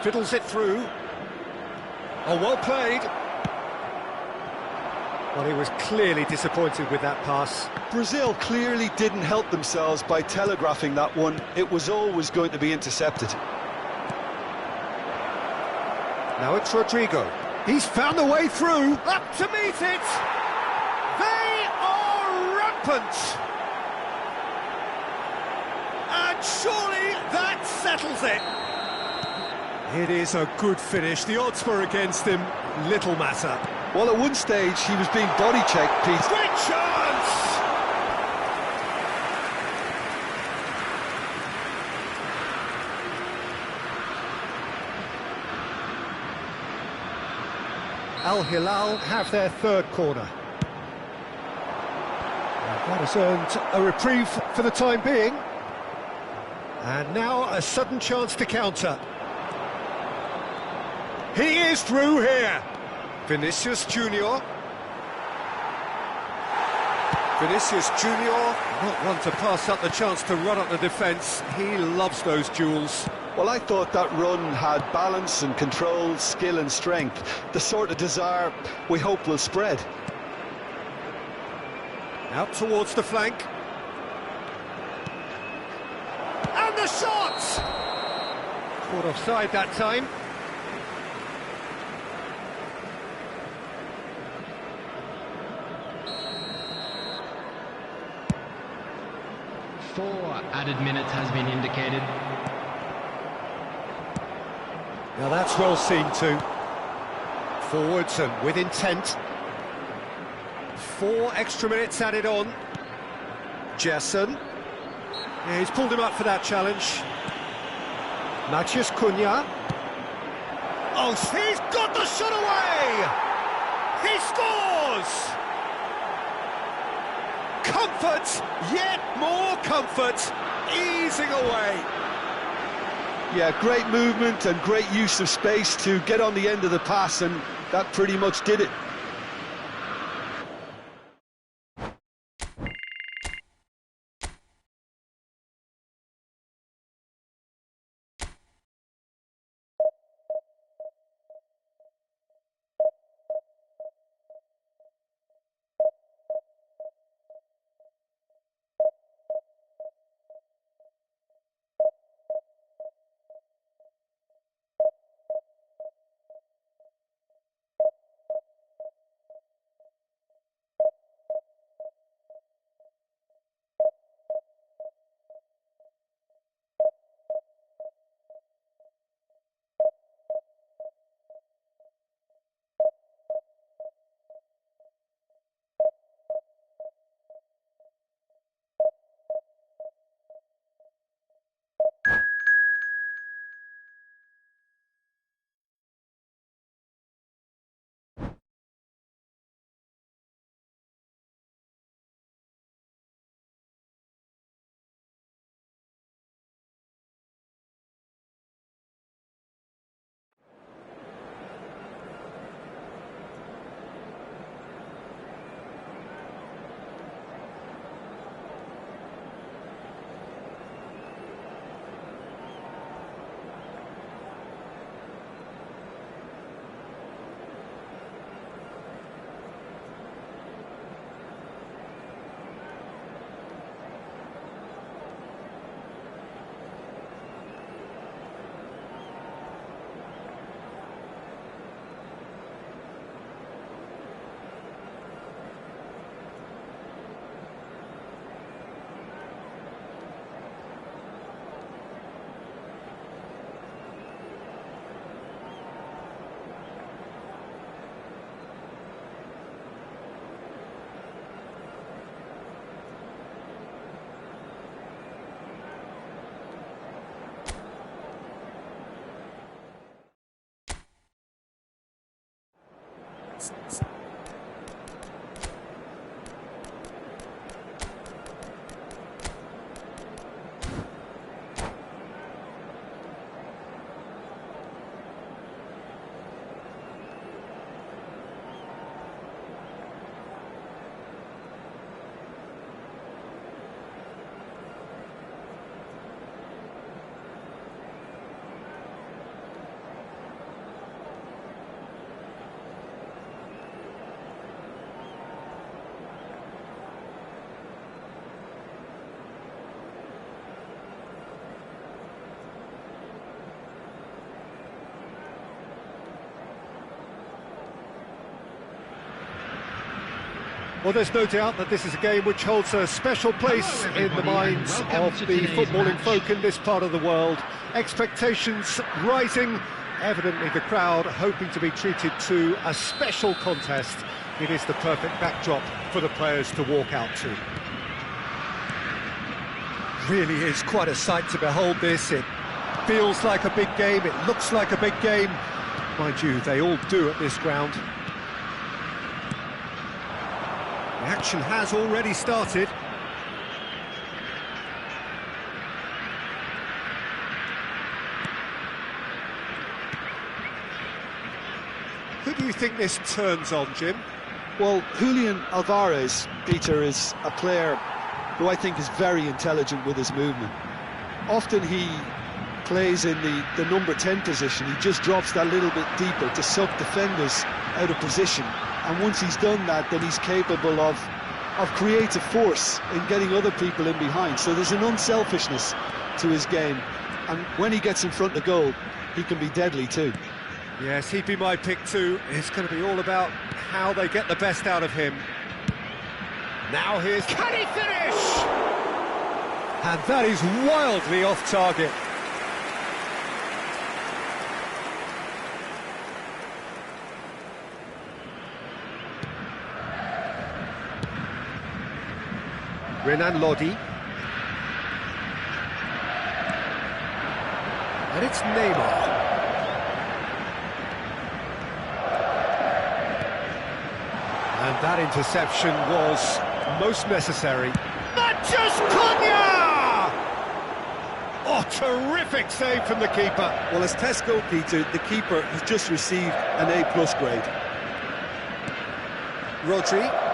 Fiddles it through. Oh, well played. Well, he was clearly disappointed with that pass. Brazil clearly didn't help themselves by telegraphing that one. It was always going to be intercepted. Now it's Rodrigo. He's found a way through. Up to meet it. They are rampant. And surely that settles it. It is a good finish. The odds were against him. Little matter. Well, at one stage, he was being body checked, Pete. Great chance! Al Hilal have their third corner. That has earned a reprieve for the time being. And now a sudden chance to counter. He is through here. Vinicius Junior. Vinicius Junior, not one to pass up the chance to run up the defence. He loves those duels. Well, I thought that run had balance and control, skill and strength. The sort of desire we hope will spread. Out towards the flank. And the shot! Caught offside that time. Four added minutes has been indicated. Now that's well seen too. Forwards and with intent. 4 extra minutes added on. Gerson. Yeah, he's pulled him up for that challenge. Matheus Cunha. Oh, he's got the shot away! He scores! Comfort, yet more comfort, easing away. Yeah, great movement and great use of space to get on the end of the pass, and that pretty much did it. Well, there's no doubt that this is a game which holds a special place in the minds of the footballing folk in this part of the world. Expectations rising, evidently the crowd hoping to be treated to a special contest. It is the perfect backdrop for the players to walk out to. Really is quite a sight to behold this. It feels like a big game, it looks like a big game. Mind you, they all do at this ground. The action has already started. Who do you think this turns on, Jim? Well, Julian Alvarez, Peter, is a player who I think is very intelligent with his movement. Often he plays in the number 10 position. He just drops that little bit deeper to suck defenders out of position. And once he's done that, then he's capable of creative force in getting other people in behind. So there's an unselfishness to his game. And when he gets in front of goal, he can be deadly too. Yes, he'd be my pick too. It's going to be all about how they get the best out of him. Now here's... Can he finish? And that is wildly off target. Renan Lodi. And it's Neymar. And that interception was most necessary. Mathias Cunha! Oh, terrific save from the keeper. Well, as Tesco, Peter, the keeper has just received an A+ grade. Rodri.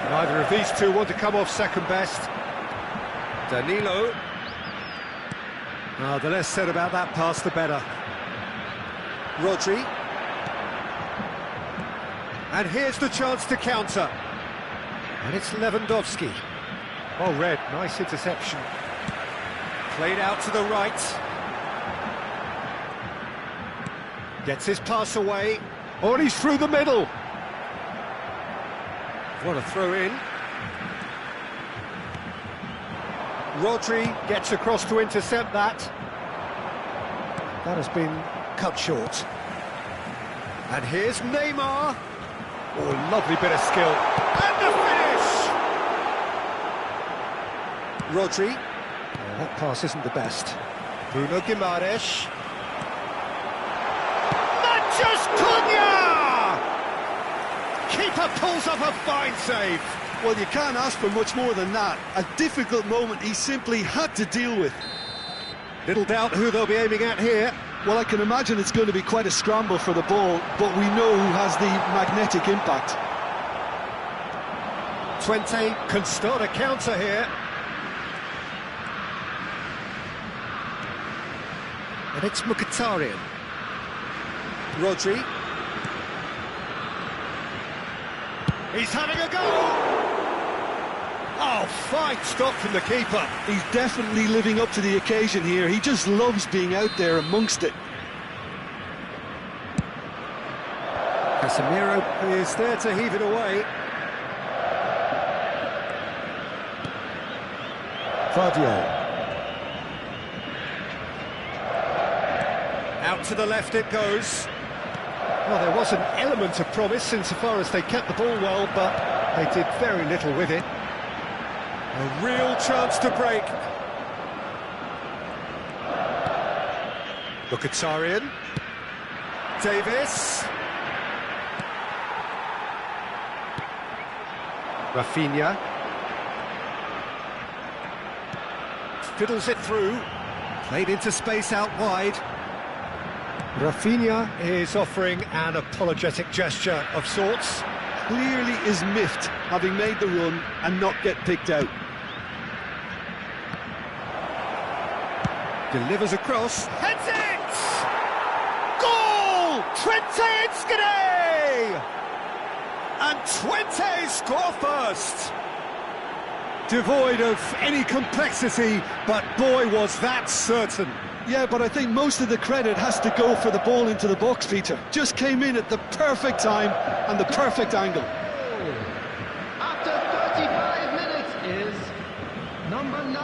Neither of these two want to come off second best. Danilo. The less said about that pass, the better. Rodri. And here's the chance to counter. And it's Lewandowski. Oh, Red, nice interception. Played out to the right. Gets his pass away. Oh, and he's through the middle. What a throw in. Rodri gets across to intercept that. That has been cut short. And here's Neymar. Oh, lovely bit of skill. And the finish! Rodri. Oh, that pass isn't the best. Bruno Guimaraes. Mathias Cunha! Keeper pulls up a fine save. Well, you can't ask for much more than that. A difficult moment he simply had to deal with. Little doubt who they'll be aiming at here. Well, I can imagine it's going to be quite a scramble for the ball, but we know who has the magnetic impact. Twente can start a counter here. And it's Mkhitaryan. Rodri. He's having a go! Oh, fine stop from the keeper. He's definitely living up to the occasion here. He just loves being out there amongst it. Casemiro is there to heave it away. Vardiol. Out to the left it goes. Well, there was an element of promise insofar as they kept the ball well, but they did very little with it. A real chance to break. Mkhitaryan. Davis. Rafinha. Fiddles it through. Played into space out wide. Rafinha is offering an apologetic gesture of sorts. Clearly is miffed, having made the run and not get picked out. Delivers across. Heads it! Goal! Twente Inskene! And Twente score first! devoid of any complexity, but boy, was that certain. Yeah, but I think most of the credit has to go for the ball into the box, Peter. Just came in at the perfect time and the perfect angle. After 35 minutes is number 9,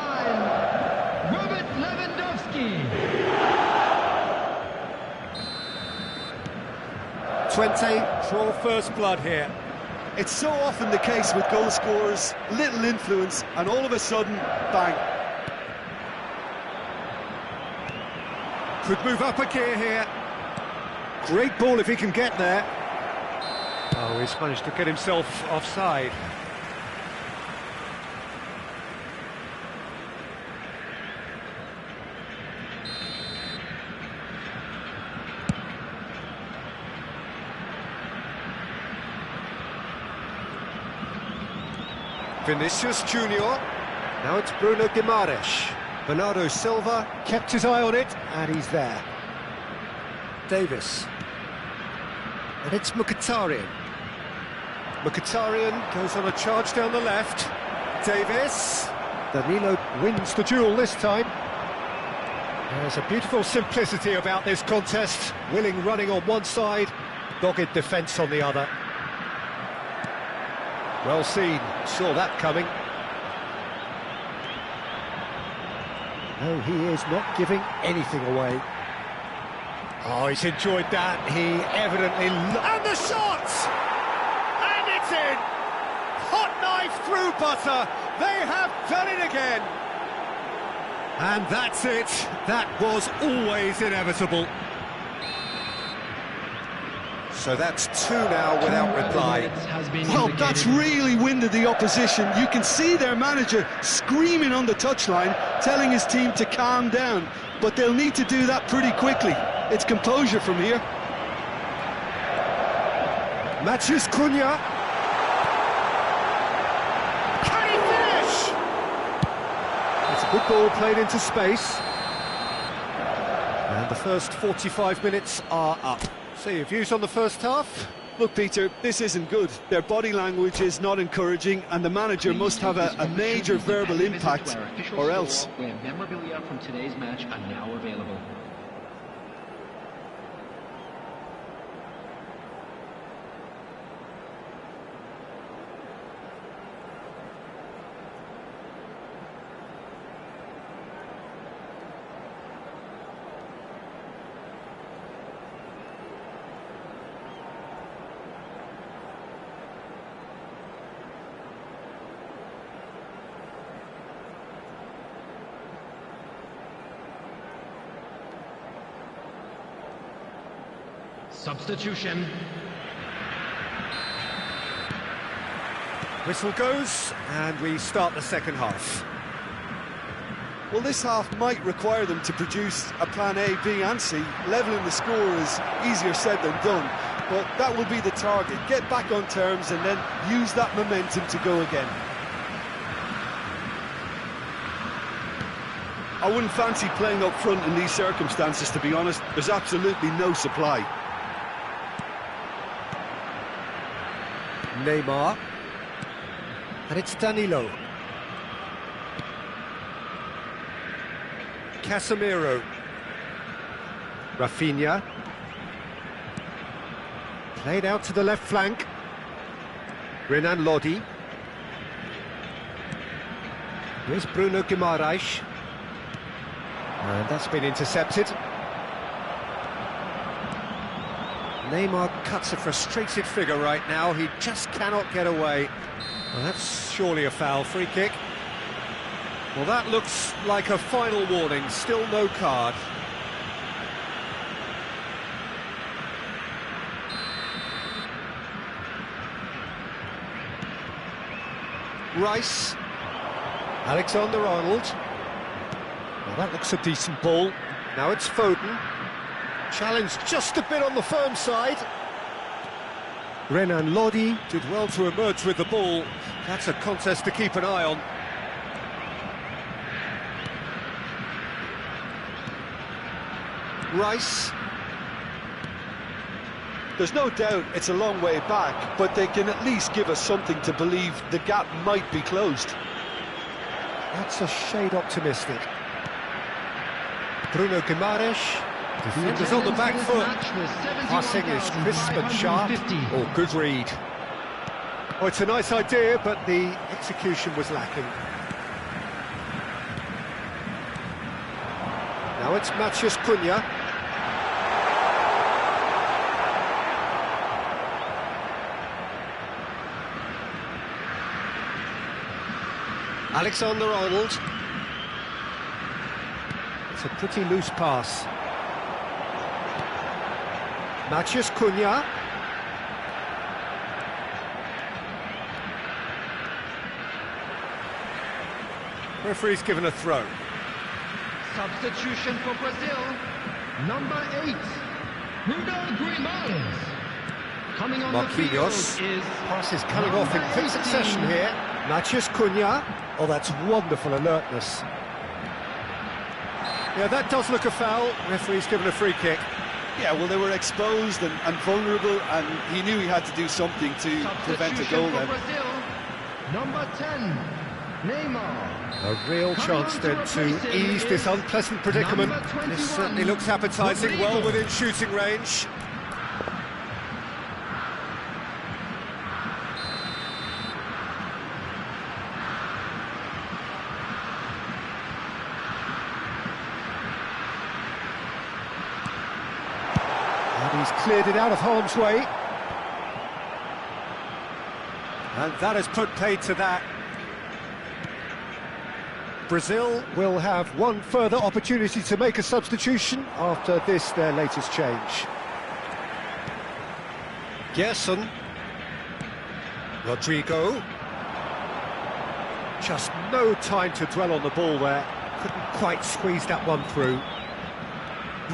Robert Lewandowski. 20, draw first blood here. It's so often the case with goal scorers, little influence, and all of a sudden, bang. Could move up a gear here. Great ball if he can get there. Oh, he's managed to get himself offside. Vinicius Junior. Now it's Bruno Guimaraes. Bernardo Silva kept his eye on it, and he's there. Davis. And it's Mkhitaryan. Mkhitaryan goes on a charge down the left. Davis. Danilo wins the duel this time. There's a beautiful simplicity about this contest. Willing running on one side, dogged defence on the other. Well seen, saw that coming. No, he is not giving anything away. Oh, he's enjoyed that. He evidently... And the shot! And it's in! Hot knife through butter. They have done it again. And that's it. That was always inevitable. So that's 2 now without reply. Well, that's really winded the opposition. You can see their manager screaming on the touchline, telling his team to calm down. But they'll need to do that pretty quickly. It's composure from here. Matches Cunha. Can he finish? It's a good ball played into space. And the first 45 minutes are up. So your views on the first half? Look, Peter, this isn't good. Their body language is not encouraging, and the manager must have a major verbal impact, or else. Where memorabilia from today's match are now available. Substitution. Whistle goes, and we start the second half. Well, this half might require them to produce a plan A, B and C. Levelling the score is easier said than done, but that will be the target. Get back on terms and then use that momentum to go again. I wouldn't fancy playing up front in these circumstances, to be honest. There's absolutely no supply. Neymar. And it's Danilo. Casemiro. Rafinha. Played out to the left flank. Renan Lodi. Here's Bruno Guimaraes. And that's been intercepted. Neymar cuts a frustrated figure right now. He just cannot get away. Well, that's surely a foul. Free kick. Well, that looks like a final warning. Still no card. Rice. Alexander-Arnold. Well, that looks a decent ball. Now it's Foden. Challenged just a bit on the firm side. Renan Lodi did well to emerge with the ball. That's a contest to keep an eye on. Rice. There's no doubt it's a long way back, but they can at least give us something to believe the gap might be closed. That's a shade optimistic. Bruno Guimaraes, defenders on the back foot. Passing is crisp and sharp. Oh, good read. Oh, it's a nice idea, but the execution was lacking. Now it's Matheus Cunha. Alexander-Arnold. It's a pretty loose pass. Matheus Cunha. Referee's given a throw. Substitution for Brazil. Number 8, Bruno Guimaraes. Coming on Marquinhos. the field is Passes coming off in quick 18. succession here. Matheus Cunha. Oh, that's wonderful alertness. Yeah, that does look a foul. Referee's given a free kick. Yeah, well, they were exposed and vulnerable, and he knew he had to do something to prevent a goal Substitution for then. Brazil. Number 10, Neymar. A real chance then to ease this unpleasant predicament. Number 21, This certainly looks appetising, well Rodrigo. within shooting range. And he's cleared it out of harm's way. And that has put paid to that. Brazil will have one further opportunity to make a substitution after this, their latest change. Gerson. Rodrigo. Just no time to dwell on the ball there. Couldn't quite squeeze that one through.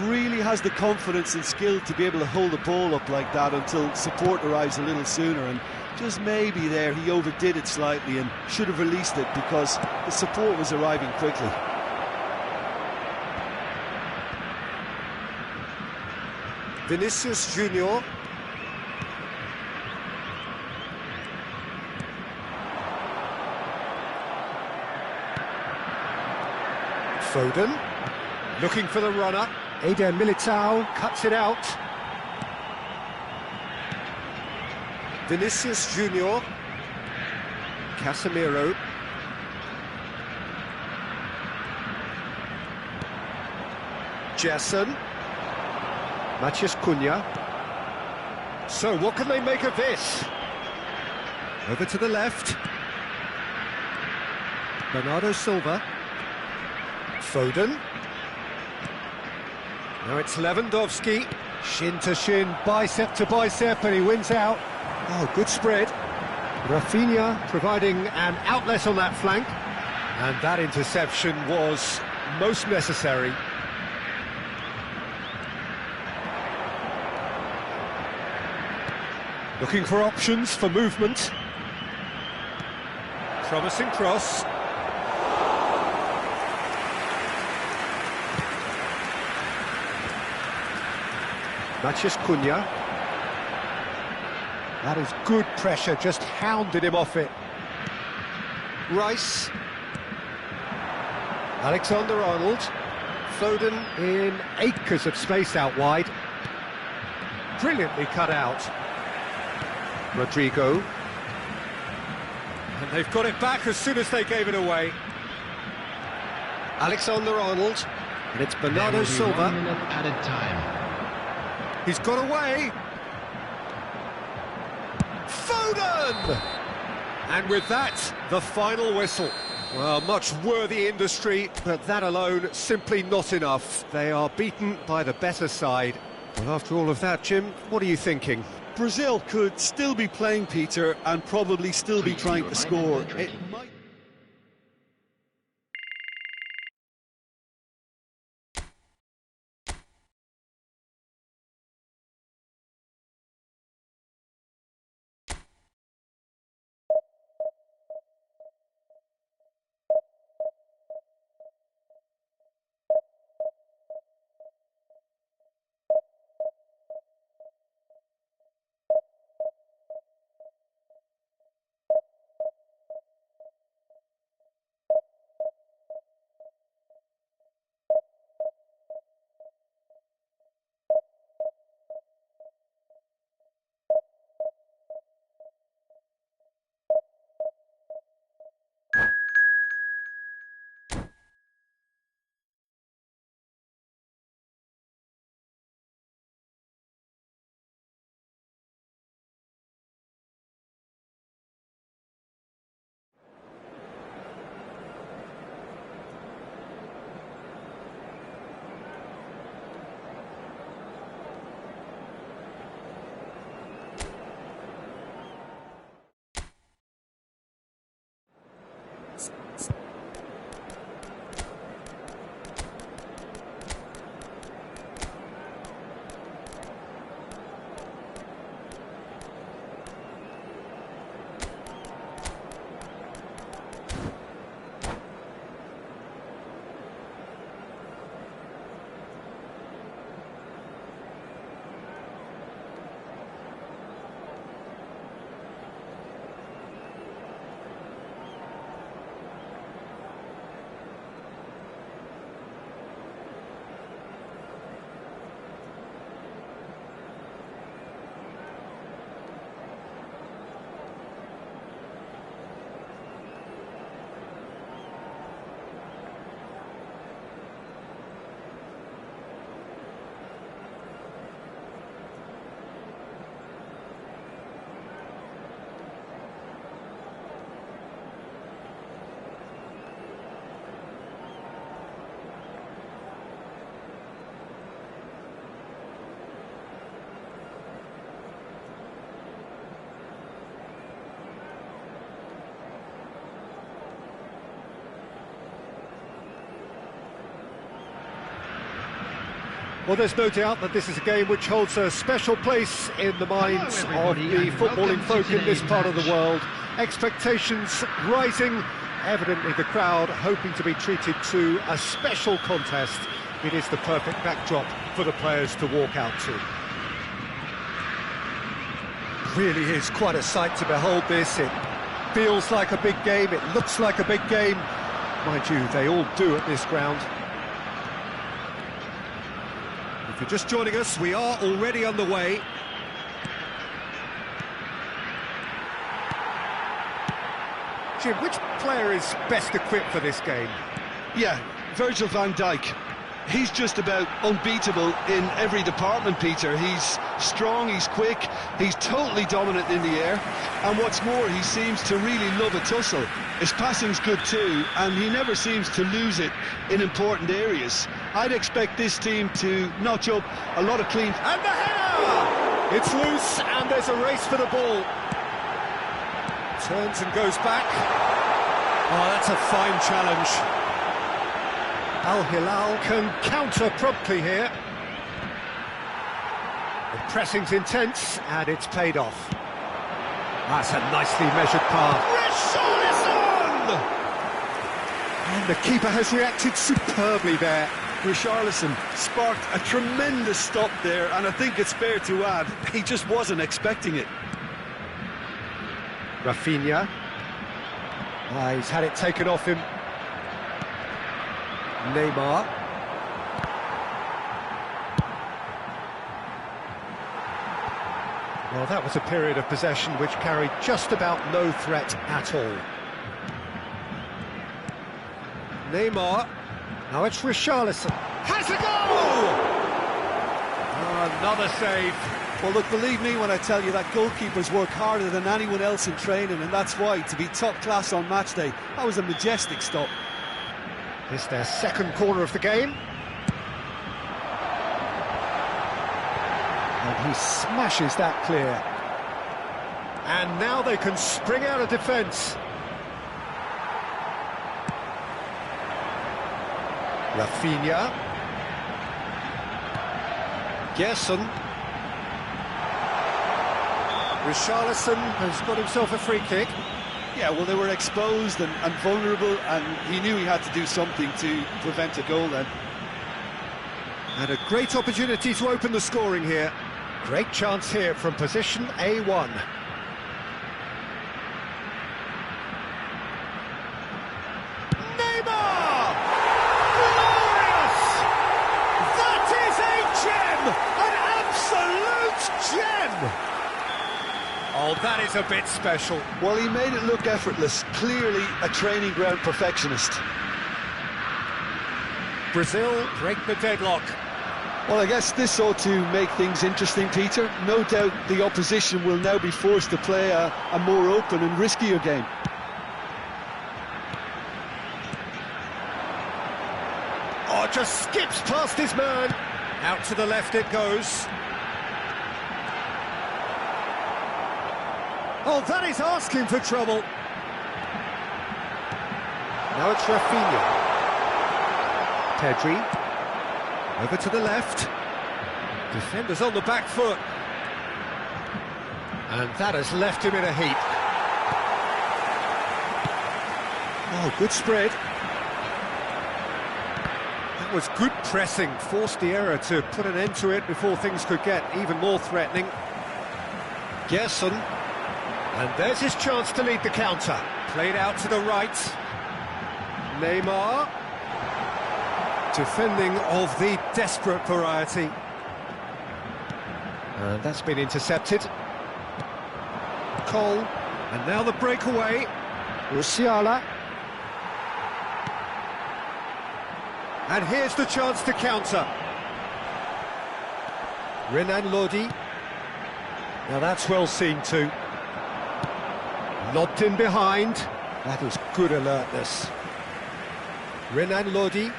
Really has the confidence and skill to be able to hold the ball up like that until support arrives a little sooner, and just maybe there he overdid it slightly and should have released it because the support was arriving quickly. Vinicius Junior. Foden. Looking for the runner. Eder Militao cuts it out. Vinicius Junior. Casemiro. Gerson. Matheus Cunha. So what can they make of this? Over to the left. Bernardo Silva. Foden. Now it's Lewandowski. Shin to shin, bicep to bicep, and he wins out. Oh, good spread. Rafinha providing an outlet on that flank. And that interception was most necessary. Looking for options for movement. Promising cross. Matheus Cunha. That is good pressure, just hounded him off it. Rice. Alexander-Arnold. Foden in acres of space out wide. Brilliantly cut out. Rodrigo. And they've got it back as soon as they gave it away. Alexander-Arnold. And it's Bernardo Silva. 1 minute added time. He's got away. Foden! And with that, the final whistle. Well, much worthy industry, but that alone simply not enough. They are beaten by the better side. Well, after all of that, Jim, what are you thinking? Brazil could still be playing, Peter, and probably still be trying to score. It might Well, there's no doubt that this is a game which holds a special place in the minds of everybody, the and footballing welcome to folk in this today's part of the match. world. Expectations rising, evidently the crowd hoping to be treated to a special contest. It is the perfect backdrop for the players to walk out to. Really is quite a sight to behold this. It feels like a big game, it looks like a big game. Mind you, they all do at this ground. If you're just joining us, we are already underway. Jim, which player is best equipped for this game? Yeah, Virgil van Dijk. He's just about unbeatable in every department, Peter. He's strong, he's quick, he's totally dominant in the air, and what's more, he seems to really love a tussle. His passing's good too, and he never seems to lose it in important areas. I'd expect this team to notch up a lot of clean... And the header! It's loose, and there's a race for the ball. Turns and goes back. Oh, that's a fine challenge. Al Hilal can counter promptly here. The pressing's intense, and it's paid off. That's a nicely measured pass. Richarlison! And the keeper has reacted superbly there. Richarlison sparked a tremendous stop there, and I think it's fair to add, he just wasn't expecting it. Rafinha. He's had it taken off him. Neymar. Well, that was a period of possession which carried just about no threat at all. Neymar. Now it's Richarlison. Has a goal! Oh, another save. Well, look, believe me when I tell you that goalkeepers work harder than anyone else in training, and that's why, to be top class on match day, that was a majestic stop. It's their second corner of the game. And he smashes that clear. And now they can spring out of defence. Rafinha. Gerson. Richarlison has got himself a free kick. Yeah, well, they were exposed and vulnerable, and he knew he had to do something to prevent a goal then. And a great opportunity to open the scoring here. Great chance here from position A1. Neymar! Glorious! That is a gem! An absolute gem! Oh, that is a bit special. Well, he made it look effortless. Clearly a training ground perfectionist. Brazil break the deadlock. Well, I guess this ought to make things interesting, Peter. No doubt the opposition will now be forced to play a more open and riskier game. Oh, just skips past his man. Out to the left it goes. Oh, that is asking for trouble. Now it's Rafinha. Pedri. Over to the left. Defenders on the back foot. And that has left him in a heap. Oh, good spread. That was good pressing. Forced the error to put an end to it before things could get even more threatening. Gerson. And there's his chance to lead the counter. Played out to the right. Neymar. Defending of the desperate variety. And that's been intercepted. Cole. And now the breakaway. Musiala. And here's the chance to counter. Renan Lodi. Now that's well seen too. Lobbed in behind. That is good alertness. Renan Lodi.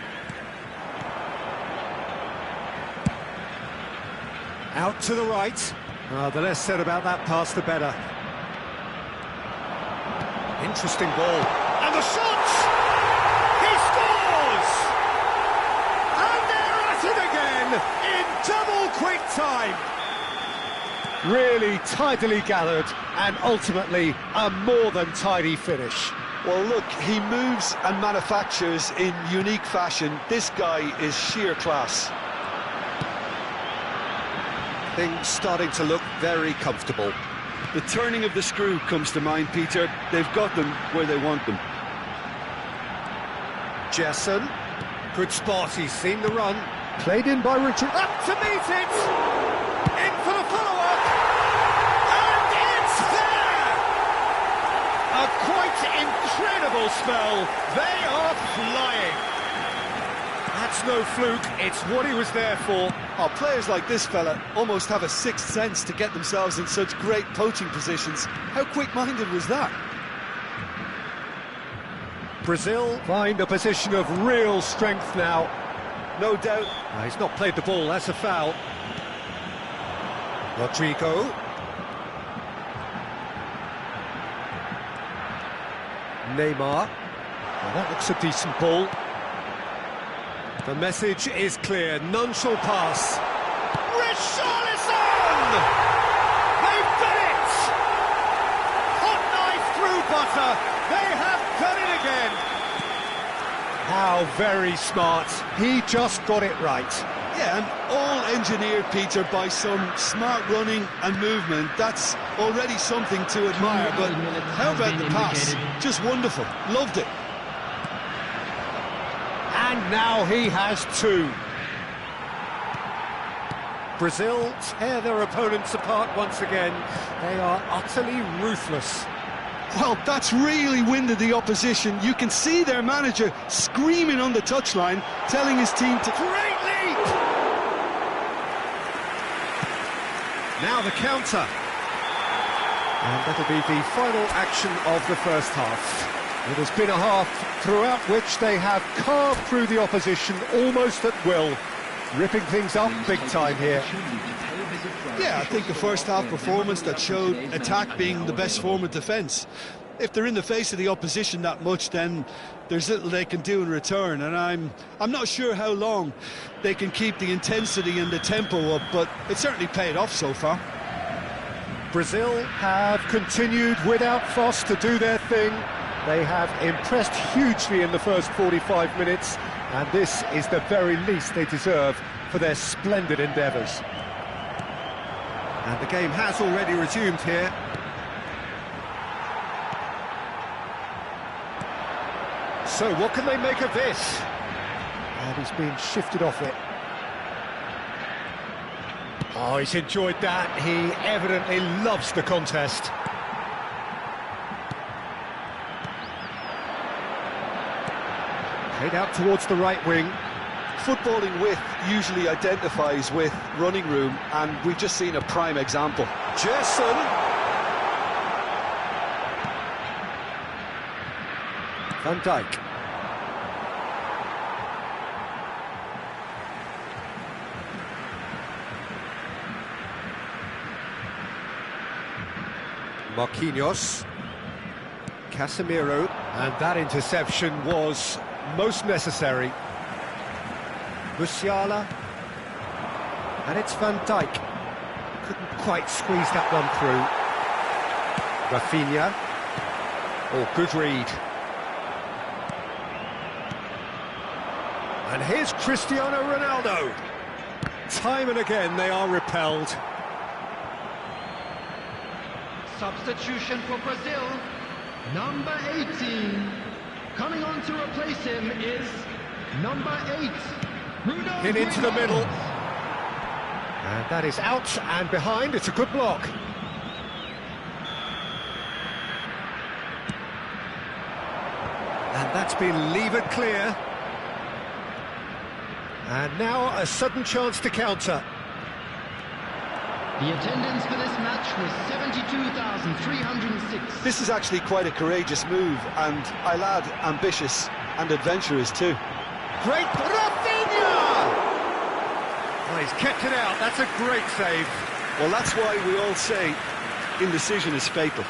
Out to the right. The less said about that pass, the better. Interesting ball. And the shot! He scores! And they're at it again! In Double quick time! Really tidily gathered, and ultimately a more than tidy finish. Well, look, he moves and manufactures in unique fashion. This guy is sheer class. Things starting to look very comfortable. The turning of the screw comes to mind, Peter. They've got them where they want them. Jessen, good spot, he's seen the run. Played in by Richard, up to meet it! In for the follow-up! And it's there! A quite incredible spell. They are flying. That's no fluke, it's what he was there for. Oh, players like this fella almost have a sixth sense to get themselves in such great poaching positions. How quick-minded was that? Brazil find a position of real strength now. No doubt. He's not played the ball, that's a foul. Rodrigo. Neymar. Well, that looks a decent ball. The message is clear, none shall pass. Richarlison! They've done it! Hot knife through butter, they have done it again! How very smart, he just got it right. Yeah, and all engineered, Peter, by some smart running and movement. That's already something to admire, but how about the pass? Just wonderful, loved it. And now he has two. Brazil tear their opponents apart once again. They are utterly ruthless. Well, that's really winded the opposition. You can see their manager screaming on the touchline, telling his team to... Great leap! Now the counter. And that'll be the final action of the first half. It has been a half throughout which they have carved through the opposition almost at will, ripping things up big time here. Yeah, I think the first half performance that showed attack being the best form of defence. If they're in the face of the opposition that much, then there's little they can do in return, and I'm not sure how long they can keep the intensity and the tempo up, but it certainly paid off so far. Brazil have continued without fuss to do their thing. They have impressed hugely in the first 45 minutes, and this is the very least they deserve for their splendid endeavours. And the game has already resumed here. So what can they make of this? And he's been shifted off it. Oh, he's enjoyed that. He evidently loves the contest. Played out towards the right wing. Footballing width usually identifies with running room, and we've just seen a prime example. Jessen. Van Dijk. Marquinhos. Casemiro. And that interception was most necessary. Musiala. And it's Van Dijk. Couldn't quite squeeze that one through. Rafinha. Oh, good read. And here's Cristiano Ronaldo. Time and again they are repelled. Substitution for Brazil. Number 18. Coming on to replace him is number 8. Hit into the middle. And that is out and behind. It's a good block. And that's been levered clear. And now a sudden chance to counter. The attendance for this match was 72,306. This is actually quite a courageous move, and I'll add ambitious and adventurous too. Great Rafinha! Oh, he's kept it out. That's a great save. Well, that's why we all say indecision is fatal.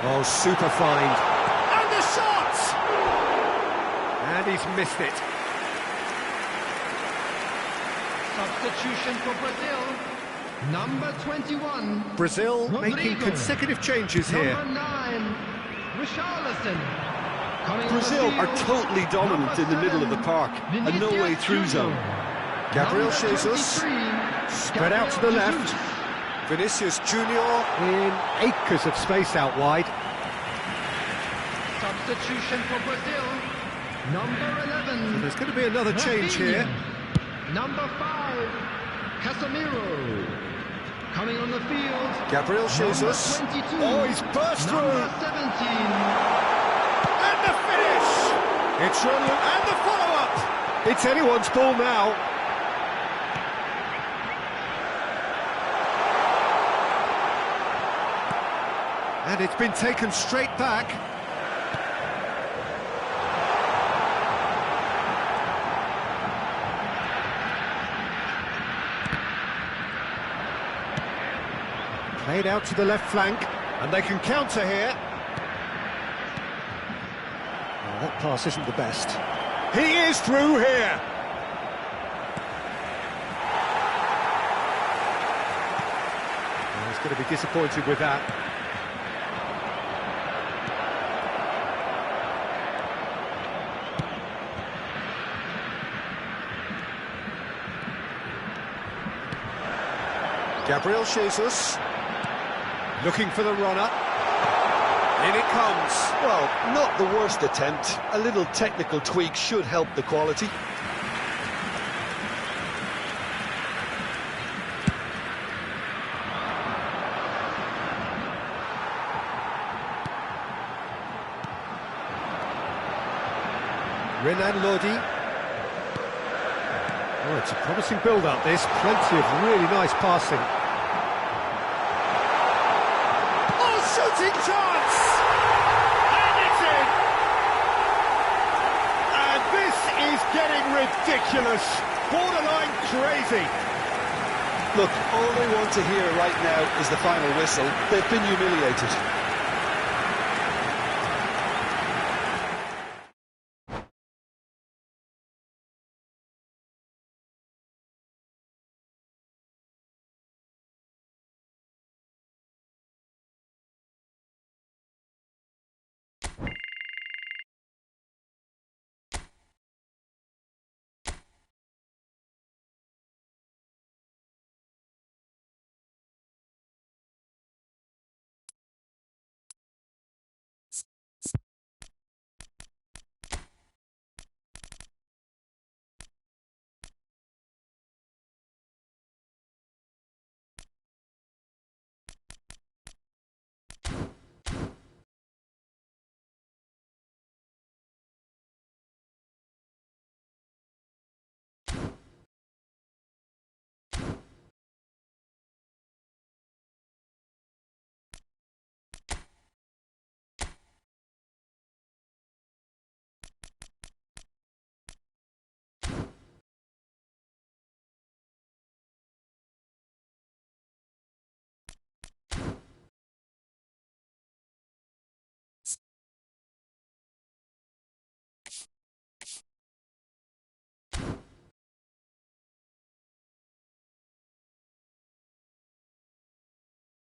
Oh, super find. And the shot! And he's missed it. Substitution for Brazil. Number 21. Brazil Rodrigo. making consecutive changes here. Number 9. Richarlison. Coming on the Brazil field, are totally dominant number in the middle of the 7, park, a no-way through Vinicius zone. Junior. Gabriel Number Jesus, 23, spread out to the Gabriel left. Jesus. Vinicius Junior in acres of space out wide. Substitution for Brazil. Number 11. There's going to be another change here. Number 5. Casemiro. Coming on the field. Gabriel Jesus. Number 22. Oh, he's burst through. Number 17. And the finish! It's Ronald and the follow-up! It's anyone's ball now. And it's been taken straight back. Played out to the left flank, and they can counter here. Oh, that pass isn't the best. He is through here. Oh, he's going to be disappointed with that. Gabriel Jesus, looking for the runner. In it comes. Well, not the worst attempt. A little technical tweak should help the quality. Renan Lodi. Oh, it's a promising build-up, this. Plenty of really nice passing. Oh, shooting chance! And it's in! And this is getting ridiculous. Borderline crazy. Look, all they want to hear right now is the final whistle. They've been humiliated.